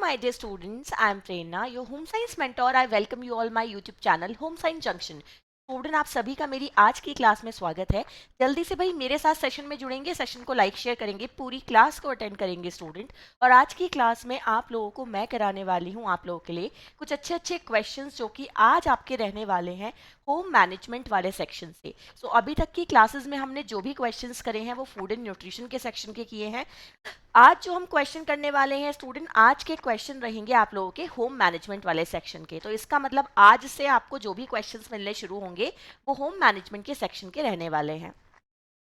my dear students, I am Prerna, your home science mentor. I welcome you all my YouTube channel Home Science Junction. Student आप सभी का मेरी आज की class में स्वागत है। जल्दी से भाई मेरे साथ सेशन में जुड़ेंगे, सेशन को लाइक शेयर करेंगे, पूरी क्लास को अटेंड करेंगे स्टूडेंट। और आज की क्लास में आप लोगों को मैं कराने वाली हूँ आप लोगों के लिए कुछ अच्छे अच्छे क्वेश्चंस जो कि आज आपके रहने वाले हैं होम मैनेजमेंट वाले सेक्शन से। सो अभी तक की क्लासेस में हमने जो भी क्वेश्चंस करे हैं वो फूड एंड न्यूट्रिशन के सेक्शन के किए हैं। आज जो हम क्वेश्चन करने वाले हैं स्टूडेंट, आज के क्वेश्चन रहेंगे आप लोगों के होम मैनेजमेंट वाले सेक्शन के। तो इसका मतलब आज से आपको जो भी क्वेश्चंस मिलने शुरू होंगे वो होम मैनेजमेंट के सेक्शन के रहने वाले हैं।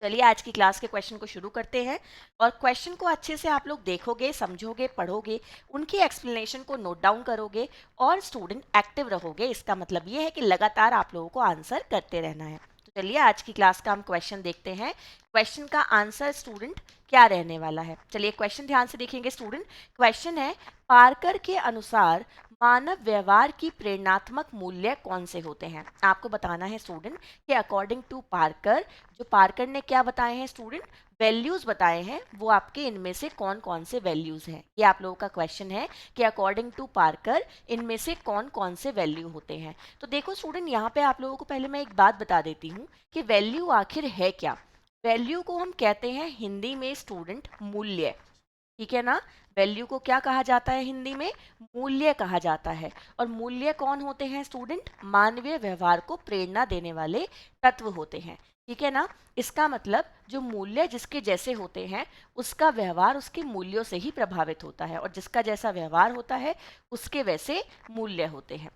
चलिए आज की क्लास के क्वेश्चन को शुरू करते हैं। और क्वेश्चन को अच्छे से आप लोग देखोगे, समझोगे, पढ़ोगे, उनकी एक्सप्लेनेशन को नोट डाउन करोगे और स्टूडेंट एक्टिव रहोगे। इसका मतलब ये है कि लगातार आप लोगों को आंसर करते रहना है। तो चलिए आज की क्लास का हम क्वेश्चन देखते हैं। क्वेश्चन का आंसर स्टूडेंट क्या रहने वाला है, चलिए क्वेश्चन ध्यान से देखेंगे स्टूडेंट। क्वेश्चन है, पार्कर के अनुसार मानव व्यवहार की प्रेरणात्मक मूल्य कौन से होते हैं। आपको बताना है स्टूडेंट कि अकॉर्डिंग टू पार्कर, जो पार्कर ने क्या बताए हैं स्टूडेंट, वैल्यूज बताए हैं, वो आपके इनमें से कौन कौन से वैल्यूज हैं। ये आप लोगों का क्वेश्चन है कि अकॉर्डिंग टू पार्कर इनमें से कौन कौन से वैल्यू होते हैं। तो देखो स्टूडेंट, यहाँ पे आप लोगों को पहले मैं एक बात बता देती हूँ कि वैल्यू आखिर है क्या। वैल्यू को हम कहते हैं हिंदी में स्टूडेंट मूल्य, ठीक है ना। वैल्यू को क्या कहा जाता है हिंदी में, मूल्य कहा जाता है। और मूल्य कौन होते हैं स्टूडेंट, मानवीय व्यवहार को प्रेरणा देने वाले तत्व होते हैं, ठीक है ना। इसका मतलब जो मूल्य जिसके जैसे होते हैं उसका व्यवहार उसके मूल्यों से ही प्रभावित होता है, और जिसका जैसा व्यवहार होता है उसके वैसे मूल्य होते हैं,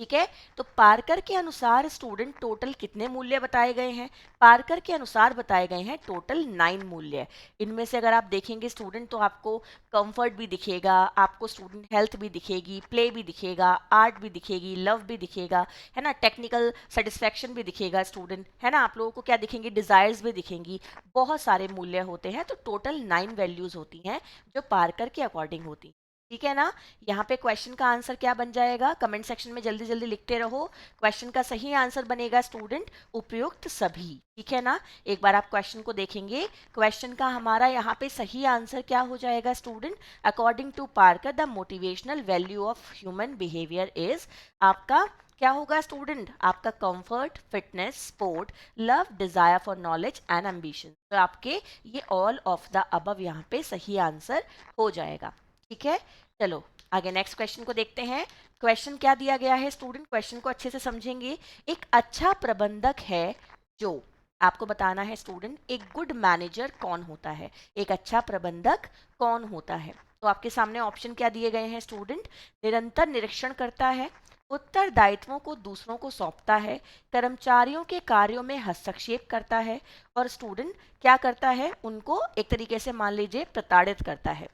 ठीक है। तो पार्कर के अनुसार स्टूडेंट टोटल कितने मूल्य बताए गए हैं, पार्कर के अनुसार बताए गए हैं टोटल 9 मूल्य। इनमें से अगर आप देखेंगे स्टूडेंट तो आपको कंफर्ट भी दिखेगा, आपको स्टूडेंट हेल्थ भी दिखेगी, प्ले भी दिखेगा, आर्ट भी दिखेगी, लव भी दिखेगा, है ना, टेक्निकल सेटिस्फैक्शन भी दिखेगा स्टूडेंट, है ना। आप लोगों को क्या दिखेंगे, डिजायर्स भी दिखेंगी। बहुत सारे मूल्य होते हैं, तो टोटल 9 वैल्यूज होती हैं जो पार्कर के अकॉर्डिंग होती हैं, ठीक है ना। यहाँ पे क्वेश्चन का आंसर क्या बन जाएगा, कमेंट सेक्शन में जल्दी जल्दी लिखते रहो। क्वेश्चन का सही आंसर बनेगा स्टूडेंट उपयुक्त सभी, ठीक है ना। एक बार आप क्वेश्चन को देखेंगे, क्वेश्चन का हमारा यहाँ पे सही आंसर क्या हो जाएगा student, according to Parker the motivational value of human behaviour is, आपका क्या होगा स्टूडेंट, आपका comfort, fitness, sport, love, desire for knowledge and ambition. तो आपके ये ऑल ऑफ द अबव यहाँ पे सही आंसर हो जाएगा, ठीक है। चलो आगे नेक्स्ट क्वेश्चन को देखते हैं। क्वेश्चन क्या दिया गया है स्टूडेंट, क्वेश्चन को अच्छे से समझेंगे। एक अच्छा प्रबंधक है जो, आपको बताना है स्टूडेंट एक गुड मैनेजर कौन होता है, एक अच्छा प्रबंधक कौन होता है। तो आपके सामने ऑप्शन क्या दिए गए हैं स्टूडेंट, निरंतर निरीक्षण करता है, उत्तरदायित्वों को दूसरों को सौंपता है, कर्मचारियों के कार्यों में हस्तक्षेप करता है, और स्टूडेंट क्या करता है, उनको एक तरीके से मान लीजिए प्रताड़ित करता है,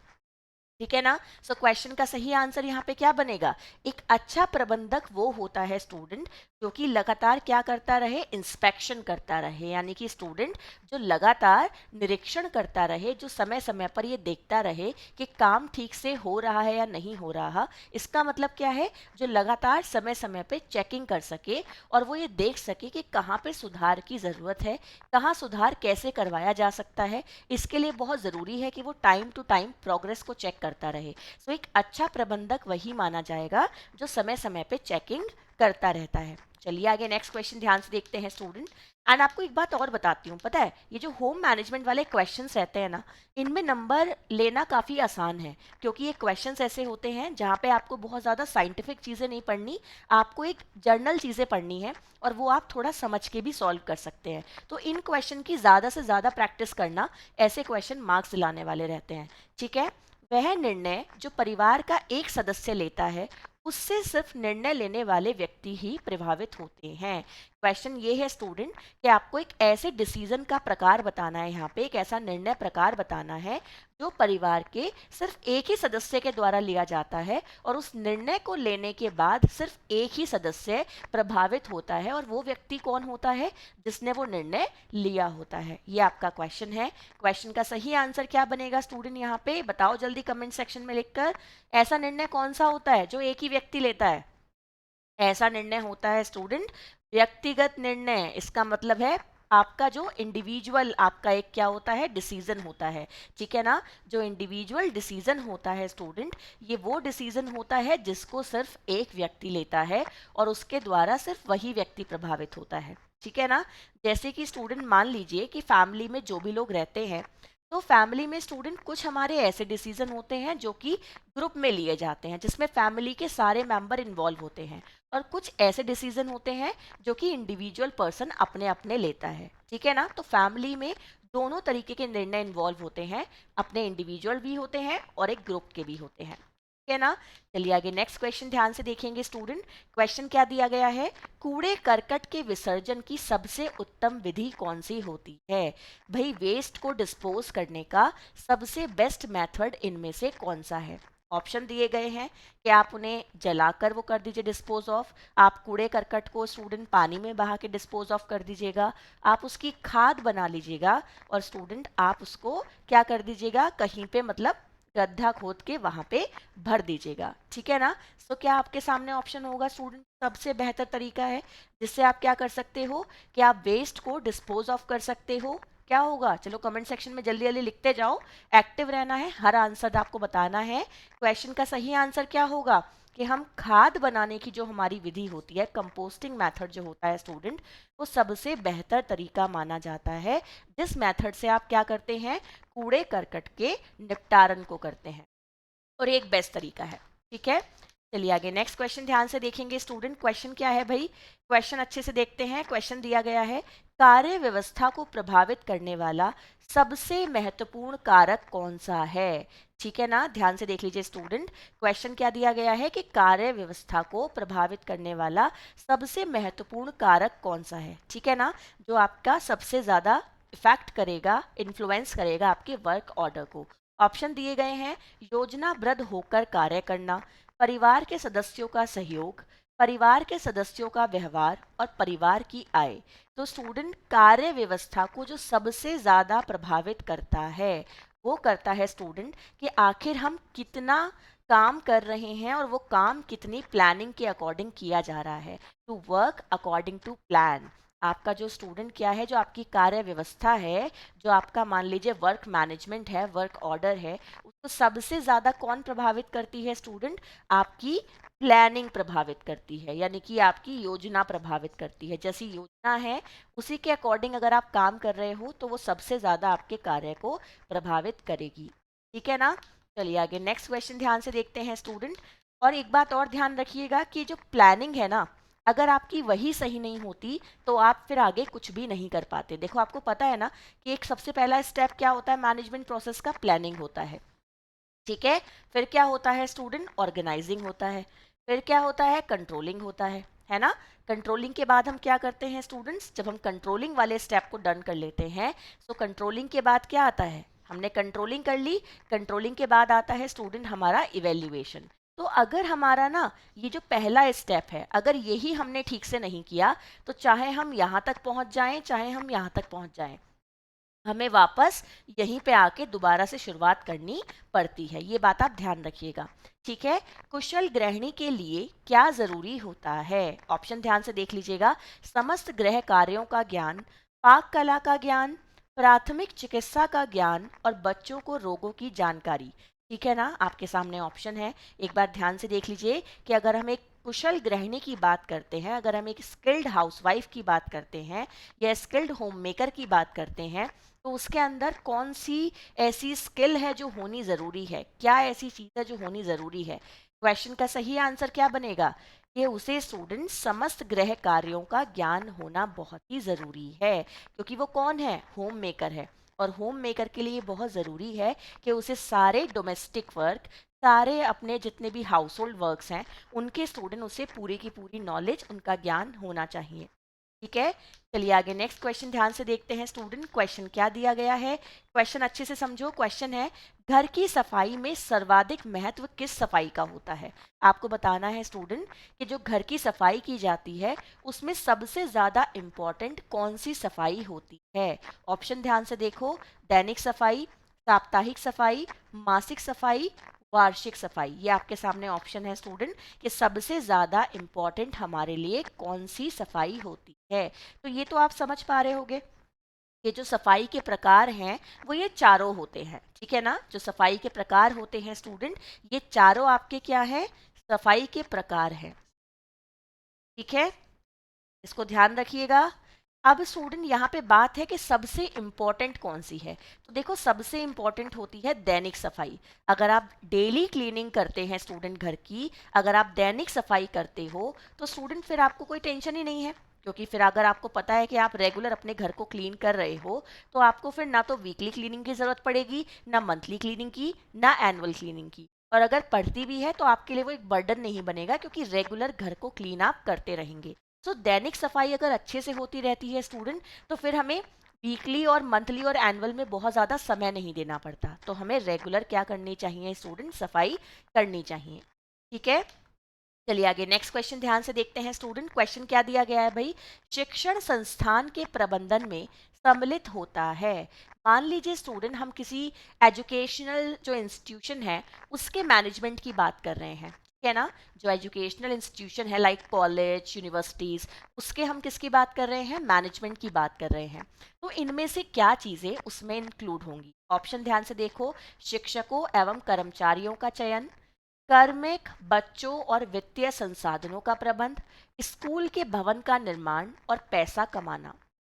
ठीक है ना। सो क्वेश्चन का सही आंसर यहाँ पे क्या बनेगा, एक अच्छा प्रबंधक वो होता है स्टूडेंट जो कि लगातार क्या करता रहे, इंस्पेक्शन करता रहे, यानी कि स्टूडेंट जो लगातार निरीक्षण करता रहे, जो समय समय पर ये देखता रहे कि काम ठीक से हो रहा है या नहीं हो रहा। इसका मतलब क्या है, जो लगातार समय समय पे चेकिंग कर सके और वो ये देख सके कि कहाँ पे सुधार की ज़रूरत है, कहाँ सुधार कैसे करवाया जा सकता है। इसके लिए बहुत ज़रूरी है कि वो टाइम टू टाइम प्रोग्रेस को चेक करता रहे। सो एक अच्छा प्रबंधक वही माना जाएगा जो समय समय पे चेकिंग करता रहता है। चलिए आगे नेक्स्ट क्वेश्चन ध्यान से देखते हैं स्टूडेंट। एंड आपको एक बात और बताती हूँ, पता है ये जो होम मैनेजमेंट वाले क्वेश्चंस रहते हैं ना, इनमें नंबर लेना काफ़ी आसान है, क्योंकि ये क्वेश्चंस ऐसे होते हैं जहाँ पे आपको बहुत ज़्यादा साइंटिफिक चीज़ें नहीं पढ़नी, आपको एक जर्नल चीज़ें पढ़नी है और वो आप थोड़ा समझ के भी सॉल्व कर सकते हैं। तो इन क्वेश्चन की ज़्यादा से ज़्यादा प्रैक्टिस करना, ऐसे क्वेश्चन मार्क्स दिलाने वाले रहते हैं, ठीक है। वह निर्णय जो परिवार का एक सदस्य लेता है उससे सिर्फ निर्णय लेने वाले व्यक्ति ही प्रभावित होते हैं। क्वेश्चन ये है स्टूडेंट कि आपको एक ऐसे डिसीजन का प्रकार बताना है, यहाँ पे एक ऐसा निर्णय प्रकार बताना है जो परिवार के सिर्फ एक ही सदस्य के द्वारा लिया जाता है और उस निर्णय को लेने के बाद सिर्फ एक ही सदस्य प्रभावित होता है, और वो व्यक्ति कौन होता है, जिसने वो निर्णय लिया होता है। ये आपका क्वेश्चन है। क्वेश्चन का सही आंसर क्या बनेगा स्टूडेंट, यहाँ पे बताओ जल्दी कमेंट सेक्शन में लिखकर। ऐसा निर्णय कौन सा होता है जो एक ही व्यक्ति लेता है, ऐसा निर्णय होता है स्टूडेंट व्यक्तिगत निर्णय। इसका मतलब है आपका जो इंडिविजुअल आपका एक क्या होता है, डिसीजन होता है, ठीक है ना। जो इंडिविजुअल डिसीजन होता है स्टूडेंट, ये वो डिसीजन होता है जिसको सिर्फ एक व्यक्ति लेता है और उसके द्वारा सिर्फ वही व्यक्ति प्रभावित होता है, ठीक है ना। जैसे कि स्टूडेंट मान लीजिए कि फैमिली में जो भी लोग रहते हैं, तो फैमिली में स्टूडेंट कुछ हमारे ऐसे डिसीजन होते हैं जो कि ग्रुप में लिए जाते हैं, जिसमें फैमिली के सारे मेंबर इन्वॉल्व होते हैं, और कुछ ऐसे डिसीजन होते हैं जो कि इंडिविजुअल पर्सन अपने अपने लेता है, ठीक है ना। तो फैमिली में दोनों तरीके के निर्णय इन्वॉल्व होते हैं, अपने इंडिविजुअल भी होते हैं और एक ग्रुप के भी होते हैं, ठीक है ना। चलिए आगे नेक्स्ट क्वेश्चन ध्यान से देखेंगे स्टूडेंट। क्वेश्चन क्या दिया गया है, कूड़े करकट के विसर्जन की सबसे उत्तम विधि कौन सी होती है। भाई वेस्ट को डिस्पोज करने का सबसे बेस्ट मेथड इनमें से कौन सा है। ऑप्शन दिए गए हैं कि आप उन्हें जलाकर वो कर दीजिए डिस्पोज ऑफ, आप कूड़े करकट को स्टूडेंट पानी में बहा के डिस्पोज ऑफ कर दीजिएगा, आप उसकी खाद बना लीजिएगा, और स्टूडेंट आप उसको क्या कर दीजिएगा, कहीं पे मतलब गड्ढा खोद के वहां पे भर दीजिएगा, ठीक है ना। तो क्या आपके सामने ऑप्शन होगा स्टूडेंट, सबसे बेहतर तरीका है जिससे आप क्या कर सकते हो कि आप वेस्ट को डिस्पोज ऑफ कर सकते हो। क्या होगा, चलो कमेंट सेक्शन में जल्दी जल्दी लिखते जाओ, एक्टिव रहना है, हर आंसर आपको बताना है। क्वेश्चन का सही आंसर क्या होगा कि हम खाद बनाने की जो हमारी विधि होती है, कंपोस्टिंग मेथड जो होता है स्टूडेंट, वो सबसे बेहतर तरीका माना जाता है, जिस मेथड से आप क्या करते हैं, कूड़े करकट के निपटारन को करते हैं, और एक बेस्ट तरीका है, ठीक है। चलिए आगे नेक्स्ट क्वेश्चन ध्यान से देखेंगे स्टूडेंट। क्वेश्चन क्या है भाई, क्वेश्चन अच्छे से देखते हैं। क्वेश्चन दिया गया है, कार्य व्यवस्था को प्रभावित करने वाला सबसे महत्वपूर्ण कारक कौन सा है, ठीक है ना। ध्यान से देख लीजिए स्टूडेंट, क्वेश्चन क्या दिया गया है कि कार्य व्यवस्था को प्रभावित करने वाला सबसे महत्वपूर्ण कारक कौन सा है, ठीक है ना, जो आपका सबसे ज्यादा इफेक्ट करेगा, इन्फ्लुएंस करेगा आपके वर्क ऑर्डर को। ऑप्शन दिए गए हैं, योजनाबद्ध होकर कार्य करना, परिवार के सदस्यों का सहयोग, परिवार के सदस्यों का व्यवहार, और परिवार की आय। तो स्टूडेंट कार्य व्यवस्था को जो सबसे ज्यादा प्रभावित करता है, वो करता है स्टूडेंट कि आखिर हम कितना काम कर रहे हैं और वो काम कितनी प्लानिंग के अकॉर्डिंग किया जा रहा है, to work according to plan. आपका जो स्टूडेंट क्या है, जो आपकी कार्य व्यवस्था है, जो आपका मान लीजिए वर्क मैनेजमेंट है, वर्क ऑर्डर है, उसको सबसे ज्यादा कौन प्रभावित करती है स्टूडेंट, आपकी प्लानिंग प्रभावित करती है, यानी कि आपकी योजना प्रभावित करती है। जैसी योजना है उसी के अकॉर्डिंग अगर आप काम कर रहे हो तो वो सबसे ज्यादा आपके कार्य को प्रभावित करेगी, ठीक है ना। चलिए आगे नेक्स्ट क्वेश्चन ध्यान से देखते हैं स्टूडेंट। और एक बात और ध्यान रखिएगा कि जो प्लानिंग है ना, अगर आपकी वही सही नहीं होती तो आप फिर आगे कुछ भी नहीं कर पाते। देखो आपको पता है ना कि एक सबसे पहला स्टेप क्या होता है मैनेजमेंट प्रोसेस का, प्लानिंग होता है, ठीक है। फिर क्या होता है स्टूडेंट, ऑर्गेनाइजिंग होता है, फिर क्या होता है, कंट्रोलिंग होता है ना। कंट्रोलिंग के बाद हम क्या करते हैं स्टूडेंट्स, जब हम कंट्रोलिंग वाले स्टेप को डन कर लेते हैं, तो कंट्रोलिंग के बाद क्या आता है, हमने कंट्रोलिंग कर ली, कंट्रोलिंग के बाद आता है स्टूडेंट हमारा इवेल्युएशन। तो अगर हमारा ना ये जो पहला स्टेप है, अगर यही हमने ठीक से नहीं किया, तो चाहे हम यहाँ तक पहुँच जाएं, चाहे हम यहाँ तक पहुँच जाएं, हमें वापस यहीं पे आके दोबारा से शुरुआत करनी पड़ती है। ये बात आप ध्यान रखिएगा, ठीक है। कुशल गृहिणी के लिए क्या जरूरी होता है। ऑप्शन ध्यान से देख लीजिएगा, समस्त गृह कार्यों का ज्ञान, पाक कला का ज्ञान, प्राथमिक चिकित्सा का ज्ञान, और बच्चों को रोगों की जानकारी, ठीक है ना। आपके सामने ऑप्शन है, एक बार ध्यान से देख लीजिए कि अगर हम एक कुशल गृहिणी की बात करते हैं, अगर हम एक स्किल्ड हाउसवाइफ की बात करते हैं, या स्किल्ड होम मेकर की बात करते हैं, तो उसके अंदर कौन सी ऐसी स्किल है जो होनी ज़रूरी है, क्या ऐसी चीज़ है जो होनी ज़रूरी है। क्वेश्चन का सही आंसर क्या बनेगा, कि उसे स्टूडेंट समस्त गृह कार्यों का ज्ञान होना बहुत ही ज़रूरी है, क्योंकि वो कौन है, होम मेकर है, और होम मेकर के लिए बहुत ज़रूरी है कि उसे सारे डोमेस्टिक वर्क, सारे अपने जितने भी हाउस होल्ड वर्क्स हैं, उनके स्टूडेंट उसे पूरी की पूरी नॉलेज, उनका ज्ञान होना चाहिए, ठीक है। चलिए आगे नेक्स्ट क्वेश्चन ध्यान से देखते हैं स्टूडेंट। क्वेश्चन क्या दिया गया है, क्वेश्चन अच्छे से समझो। क्वेश्चन है, घर की सफाई में सर्वाधिक महत्व किस सफाई का होता है। आपको बताना है स्टूडेंट कि जो घर की सफाई की जाती है उसमें सबसे ज्यादा इम्पोर्टेंट कौन सी सफाई होती है। ऑप्शन ध्यान से देखो, दैनिक सफाई, साप्ताहिक सफाई, मासिक सफाई, वार्षिक सफाई। ये आपके सामने ऑप्शन है स्टूडेंट कि सबसे ज्यादा इम्पोर्टेंट हमारे लिए कौन सी सफाई होती है। तो ये तो आप समझ पा रहे होगे, ये जो सफाई के प्रकार हैं वो ये चारों होते हैं, ठीक है ना। जो सफाई के प्रकार होते हैं स्टूडेंट, ये चारों आपके क्या है, सफाई के प्रकार हैं, ठीक है। इसको ध्यान रखिएगा। अब स्टूडेंट यहाँ पे बात है कि सबसे इम्पोर्टेंट कौन सी है। तो देखो सबसे इम्पोर्टेंट होती है दैनिक सफाई। अगर आप डेली क्लीनिंग करते हैं स्टूडेंट घर की, अगर आप दैनिक सफाई करते हो तो स्टूडेंट फिर आपको कोई टेंशन ही नहीं है, क्योंकि फिर अगर आपको पता है कि आप रेगुलर अपने घर को क्लीन कर रहे हो तो आपको फिर ना तो वीकली क्लीनिंग की ज़रूरत पड़ेगी, ना मंथली क्लीनिंग की, ना एनुअल क्लीनिंग की। और अगर पड़ती भी है तो आपके लिए वो एक बर्डन नहीं बनेगा, क्योंकि रेगुलर घर को क्लीन आप करते रहेंगे। सो दैनिक सफाई अगर अच्छे से होती रहती है स्टूडेंट, तो फिर हमें वीकली और मंथली और एनुअल में बहुत ज़्यादा समय नहीं देना पड़ता। तो हमें रेगुलर क्या करनी चाहिए स्टूडेंट, सफाई करनी चाहिए, ठीक है। चलिए आगे नेक्स्ट क्वेश्चन ध्यान से देखते हैं स्टूडेंट। क्वेश्चन क्या दिया गया है भाई, शिक्षण संस्थान के प्रबंधन में सम्मिलित होता है। मान लीजिए स्टूडेंट हम किसी एजुकेशनल जो इंस्टीट्यूशन है उसके मैनेजमेंट की बात कर रहे हैं, ठीक है ना। जो एजुकेशनल इंस्टीट्यूशन है लाइक कॉलेज यूनिवर्सिटीज, उसके हम किसकी बात कर रहे हैं, मैनेजमेंट की बात कर रहे हैं। तो इनमें से क्या चीज़ें उसमें इंक्लूड होंगी, ऑप्शन ध्यान से देखो। शिक्षकों एवं कर्मचारियों का चयन, कार्मिक बच्चों और वित्तीय संसाधनों का प्रबंध, स्कूल के भवन का निर्माण और पैसा कमाना।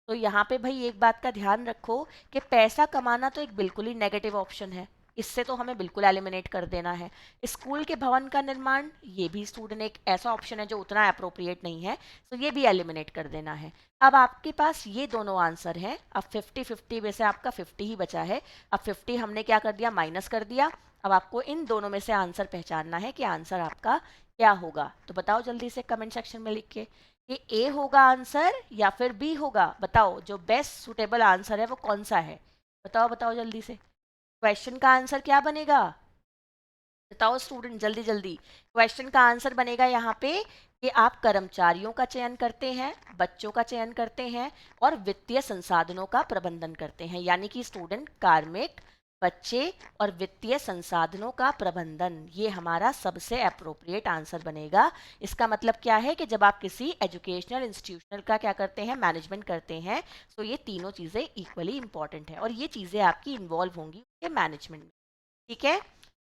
तो यहाँ पे भाई एक बात का ध्यान रखो कि पैसा कमाना तो एक बिल्कुल ही नेगेटिव ऑप्शन है, इससे तो हमें बिल्कुल एलिमिनेट कर देना है। स्कूल के भवन का निर्माण, ये भी स्टूडेंट एक ऐसा ऑप्शन है जो उतना अप्रोप्रिएट नहीं है, तो ये भी एलिमिनेट कर देना है। अब आपके पास ये दोनों आंसर हैं। अब 50-50 में से आपका 50 ही बचा है। अब 50 हमने क्या कर दिया, माइनस कर दिया। अब आपको इन दोनों में से आंसर पहचानना है कि आंसर आपका क्या होगा। तो बताओ जल्दी से कमेंट सेक्शन में लिख के, ये ए होगा आंसर या फिर बी होगा। बताओ जो बेस्ट सुटेबल आंसर है वो कौन सा है, बताओ बताओ जल्दी से। क्वेश्चन का आंसर क्या बनेगा, बताओ स्टूडेंट जल्दी जल्दी। क्वेश्चन का आंसर बनेगा यहाँ पे कि आप कर्मचारियों का चयन करते हैं, बच्चों का चयन करते हैं और वित्तीय संसाधनों का प्रबंधन करते हैं। यानी कि स्टूडेंट कार्मिक, बच्चे और वित्तीय संसाधनों का प्रबंधन, ये हमारा सबसे अप्रोप्रिएट आंसर बनेगा। इसका मतलब क्या है कि जब आप किसी एजुकेशनल इंस्टीट्यूशनल का क्या करते हैं, मैनेजमेंट करते हैं, तो ये तीनों चीज़ें इक्वली इंपॉर्टेंट है और ये चीज़ें आपकी इन्वॉल्व होंगी मैनेजमेंट में, ठीक है।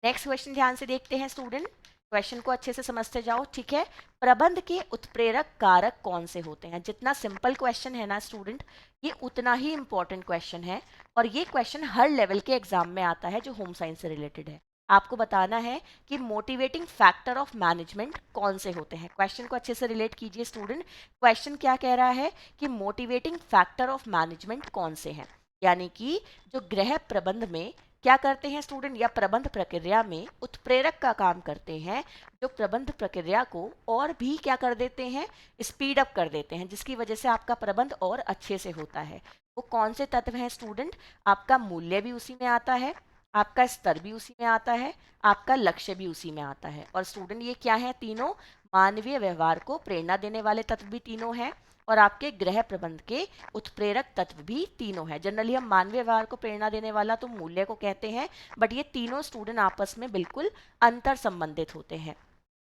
नेक्स्ट क्वेश्चन ध्यान से देखते हैं स्टूडेंट, क्वेश्चन को अच्छे से समझते जाओ, ठीक है। प्रबंध के उत्प्रेरक कारक कौन से होते हैं। जितना सिंपल क्वेश्चन है ना स्टूडेंट, ये उतना ही इंपॉर्टेंट क्वेश्चन है और ये क्वेश्चन हर लेवल के एग्जाम में आता है जो होम साइंस से रिलेटेड है। आपको बताना है कि मोटिवेटिंग फैक्टर ऑफ मैनेजमेंट कौन से होते हैं। क्वेश्चन को अच्छे से रिलेट कीजिए स्टूडेंट। क्वेश्चन क्या कह रहा है कि मोटिवेटिंग फैक्टर ऑफ मैनेजमेंट कौन से हैं, यानी कि जो गृह प्रबंध में क्या करते हैं स्टूडेंट, या प्रबंध प्रक्रिया में उत्प्रेरक का काम करते हैं, जो प्रबंध प्रक्रिया को और भी क्या कर देते हैं, स्पीड अप कर देते हैं, जिसकी वजह से आपका प्रबंध और अच्छे से होता है। वो कौन से तत्व हैं स्टूडेंट, आपका मूल्य भी उसी में आता है, आपका स्तर भी उसी में आता है, आपका लक्ष्य भी उसी में आता है। और स्टूडेंट ये क्या है, तीनों मानवीय व्यवहार को प्रेरणा देने वाले तत्व भी तीनों हैं और आपके गृह प्रबंध के उत्प्रेरक तत्व भी तीनों हैं। जनरली हम मानवीय व्यवहार को प्रेरणा देने वाला तो मूल्य को कहते हैं, बट ये तीनों स्टूडेंट आपस में बिल्कुल अंतर संबंधित होते हैं।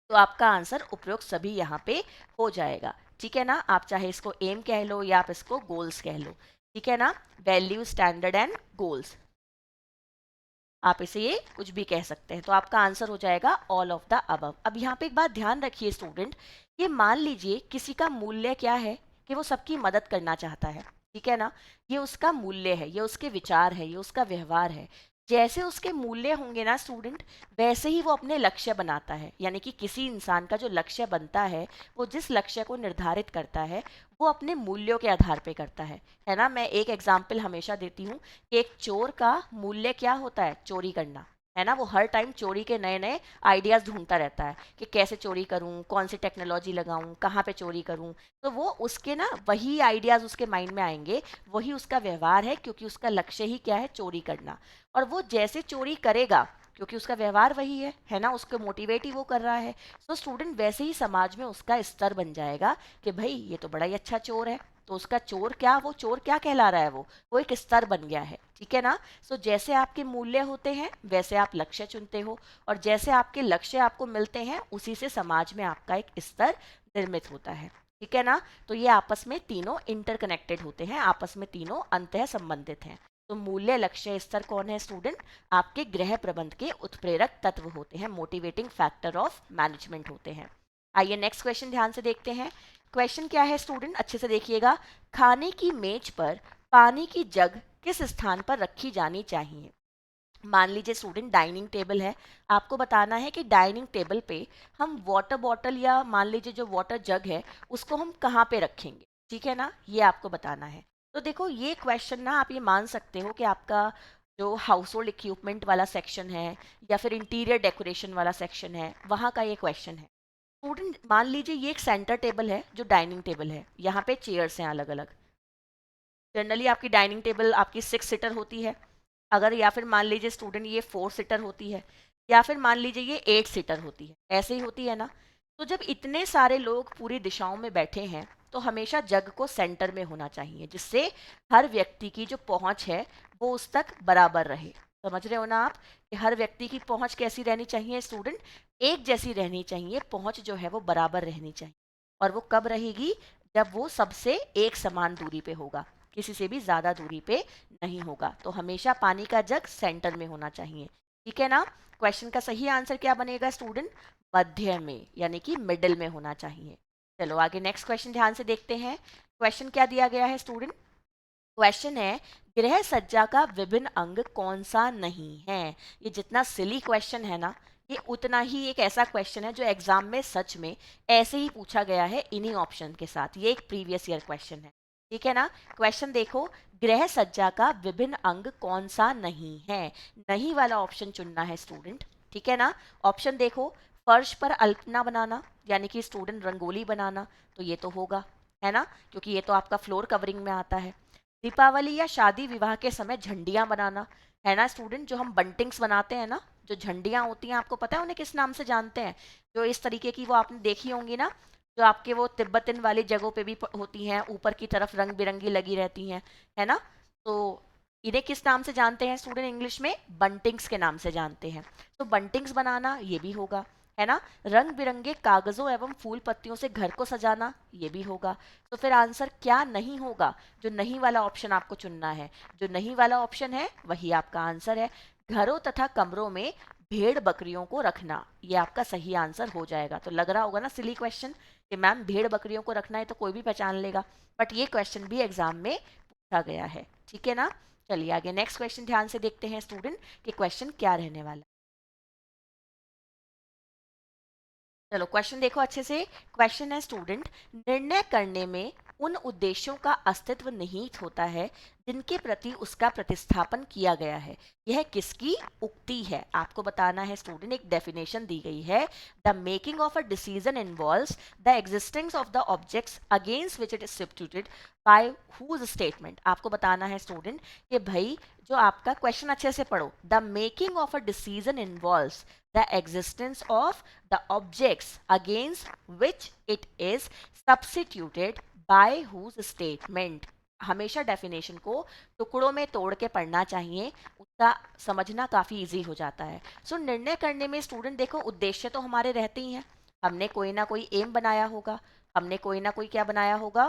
तो आपका आंसर उपरोक्त सभी यहाँ पे हो जाएगा, ठीक है ना। आप चाहे इसको एम कह लो या आप इसको गोल्स कह लो, ठीक है ना। वैल्यू, स्टैंडर्ड एंड गोल्स, आप इसे ये कुछ भी कह सकते हैं। तो आपका आंसर हो जाएगा ऑल ऑफ द अबव। अब यहाँ पे एक बात ध्यान रखिए स्टूडेंट, ये मान लीजिए किसी का मूल्य क्या है कि वो सबकी मदद करना चाहता है, ठीक है ना। ये उसका मूल्य है, ये उसके विचार है, ये उसका व्यवहार है। जैसे उसके मूल्य होंगे ना स्टूडेंट, वैसे ही वो अपने लक्ष्य बनाता है। यानी कि किसी इंसान का जो लक्ष्य बनता है, वो जिस लक्ष्य को निर्धारित करता है वो अपने मूल्यों के आधार पे करता है ना। मैं एक एग्जाम्पल हमेशा देती हूँ कि एक चोर का मूल्य क्या होता है, चोरी करना, है ना। वो हर टाइम चोरी के नए नए आइडियाज़ ढूंढता रहता है कि कैसे चोरी करूं, कौन सी टेक्नोलॉजी लगाऊं, कहाँ पे चोरी करूं। तो वो उसके ना वही आइडियाज़ उसके माइंड में आएंगे, वही उसका व्यवहार है, क्योंकि उसका लक्ष्य ही क्या है, चोरी करना। और वो जैसे चोरी करेगा, क्योंकि उसका व्यवहार वही है ना, उसको मोटिवेट ही वो कर रहा है। तो स्टूडेंट वैसे ही समाज में उसका स्तर बन जाएगा कि भाई ये तो बड़ा ही अच्छा चोर है, तो उसका चोर क्या, वो चोर क्या कहला रहा है, वो एक स्तर बन गया है, ठीक है ना। सो जैसे आपके मूल्य होते हैं वैसे आप लक्ष्य चुनते हो, और जैसे आपके लक्ष्य आपको मिलते हैं उसी से समाज में आपका एक स्तर निर्मित होता है, ठीक है ना। तो ये आपस में तीनों इंटरकनेक्टेड होते हैं, आपस में तीनों अंतः संबंधित हैं। तो मूल्य लक्ष्य स्तर कौन है स्टूडेंट? आपके गृह प्रबंध के उत्प्रेरक तत्व होते हैं, मोटिवेटिंग फैक्टर ऑफ मैनेजमेंट होते हैं। आइए नेक्स्ट क्वेश्चन ध्यान से देखते हैं। क्वेश्चन क्या है स्टूडेंट, अच्छे से देखिएगा। खाने की मेज पर पानी की जग किस स्थान पर रखी जानी चाहिए? मान लीजिए स्टूडेंट डाइनिंग टेबल है, आपको बताना है कि डाइनिंग टेबल पे हम वाटर बॉटल या मान लीजिए जो वाटर जग है उसको हम कहाँ पे रखेंगे, ठीक है ना, ये आपको बताना है। तो देखो ये क्वेश्चन ना आप ये मान सकते हो कि आपका जो हाउस होल्ड इक्विपमेंट वाला सेक्शन है या फिर इंटीरियर डेकोरेशन वाला सेक्शन है, वहाँ का ये क्वेश्चन है। स्टूडेंट मान लीजिए ये एक सेंटर टेबल है जो डाइनिंग टेबल है, यहाँ पे चेयर्स हैं अलग अलग। जनरली आपकी डाइनिंग टेबल आपकी 6 सीटर होती है, अगर या फिर मान लीजिए स्टूडेंट ये 4 सीटर होती है, या फिर मान लीजिए ये 8 सीटर होती है, ऐसे ही होती है ना। तो जब इतने सारे लोग पूरी दिशाओं में बैठे हैं तो हमेशा जग को सेंटर में होना चाहिए, जिससे हर व्यक्ति की जो पहुंच है वो उस तक बराबर रहे। समझ रहे हो ना आप कि हर व्यक्ति की पहुंच कैसी रहनी चाहिए स्टूडेंट? एक जैसी रहनी चाहिए, पहुंच जो है वो बराबर रहनी चाहिए। और वो कब रहेगी? जब वो सबसे एक समान दूरी पे होगा, किसी से भी ज्यादा दूरी पे नहीं होगा। तो हमेशा पानी का जग सेंटर में होना चाहिए, ठीक है ना। क्वेश्चन का सही आंसर क्या बनेगा स्टूडेंट? मध्य में, यानी कि मिडिल में होना चाहिए। चलो आगे नेक्स्ट क्वेश्चन ध्यान से देखते हैं। क्वेश्चन क्या दिया गया है स्टूडेंट? क्वेश्चन है गृह सज्जा का विभिन्न अंग कौन सा नहीं है। ये जितना सिली क्वेश्चन है ना, ये उतना ही एक ऐसा क्वेश्चन है जो एग्जाम में सच में ऐसे ही पूछा गया है इन्हीं ऑप्शन के साथ। ये एक प्रीवियस ईयर क्वेश्चन है, ठीक है ना। क्वेश्चन देखो, गृह सज्जा का विभिन्न अंग कौन सा नहीं है, नहीं वाला ऑप्शन चुनना है स्टूडेंट, ठीक है ना। ऑप्शन देखो, फर्श पर अल्पना बनाना, यानी कि स्टूडेंट रंगोली बनाना, तो ये तो होगा, है ना, क्योंकि ये तो आपका फ्लोर कवरिंग में आता है। दीपावली या शादी विवाह के समय झंडियां बनाना, है ना स्टूडेंट, जो हम बंटिंग्स बनाते हैं ना, जो झंडियां होती हैं, आपको पता है उन्हें किस नाम से जानते हैं? जो इस तरीके की वो आपने देखी होंगी ना, जो आपके वो तिब्बतन वाली जगहों पे भी होती हैं, ऊपर की तरफ रंग बिरंगी लगी रहती हैं, है ना। तो इन्हें किस नाम से जानते हैं स्टूडेंट? इंग्लिश में बंटिंग्स के नाम से जानते हैं। तो बंटिंग्स बनाना ये भी होगा, है ना। रंग बिरंगे कागजों एवं फूल पत्तियों से घर को सजाना, ये भी होगा। तो फिर आंसर क्या नहीं होगा? जो नहीं वाला ऑप्शन आपको चुनना है, जो नहीं वाला ऑप्शन है वही आपका आंसर है। घरों तथा कमरों में भेड़ बकरियों को रखना, ये आपका सही आंसर हो जाएगा। तो लग रहा होगा ना सिली क्वेश्चन कि मैम भेड़ बकरियों को रखना है तो कोई भी पहचान लेगा, बट ये क्वेश्चन भी एग्जाम में पूछा गया है, ठीक है ना। चलिए आगे नेक्स्ट क्वेश्चन ध्यान से देखते हैं स्टूडेंट कि क्वेश्चन क्या रहने वाला है। चलो क्वेश्चन देखो अच्छे से। क्वेश्चन है स्टूडेंट, निर्णय करने में उन उद्देश्यों का अस्तित्व निहित होता है जिनके प्रति उसका प्रतिस्थापन किया गया है। यह किसकी उक्ति है? आपको बताना है स्टूडेंट। एक डेफिनेशन दी गई है, the making of a decision involves the existence of the objects against which it is substituted by whose statement. आपको बताना है स्टूडेंट कि भाई जो आपका क्वेश्चन अच्छे से पढ़ो, the making of a decision involves the existence of the objects against which it is substituted by whose statement। हमेशा डेफिनेशन को टुकड़ों में तोड़ के पढ़ना चाहिए, उसका समझना काफी इजी हो जाता है। सो निर्णय करने में स्टूडेंट देखो, उद्देश्य तो हमारे रहते ही हैं, हमने कोई ना कोई एम बनाया होगा, हमने कोई ना कोई क्या बनाया होगा,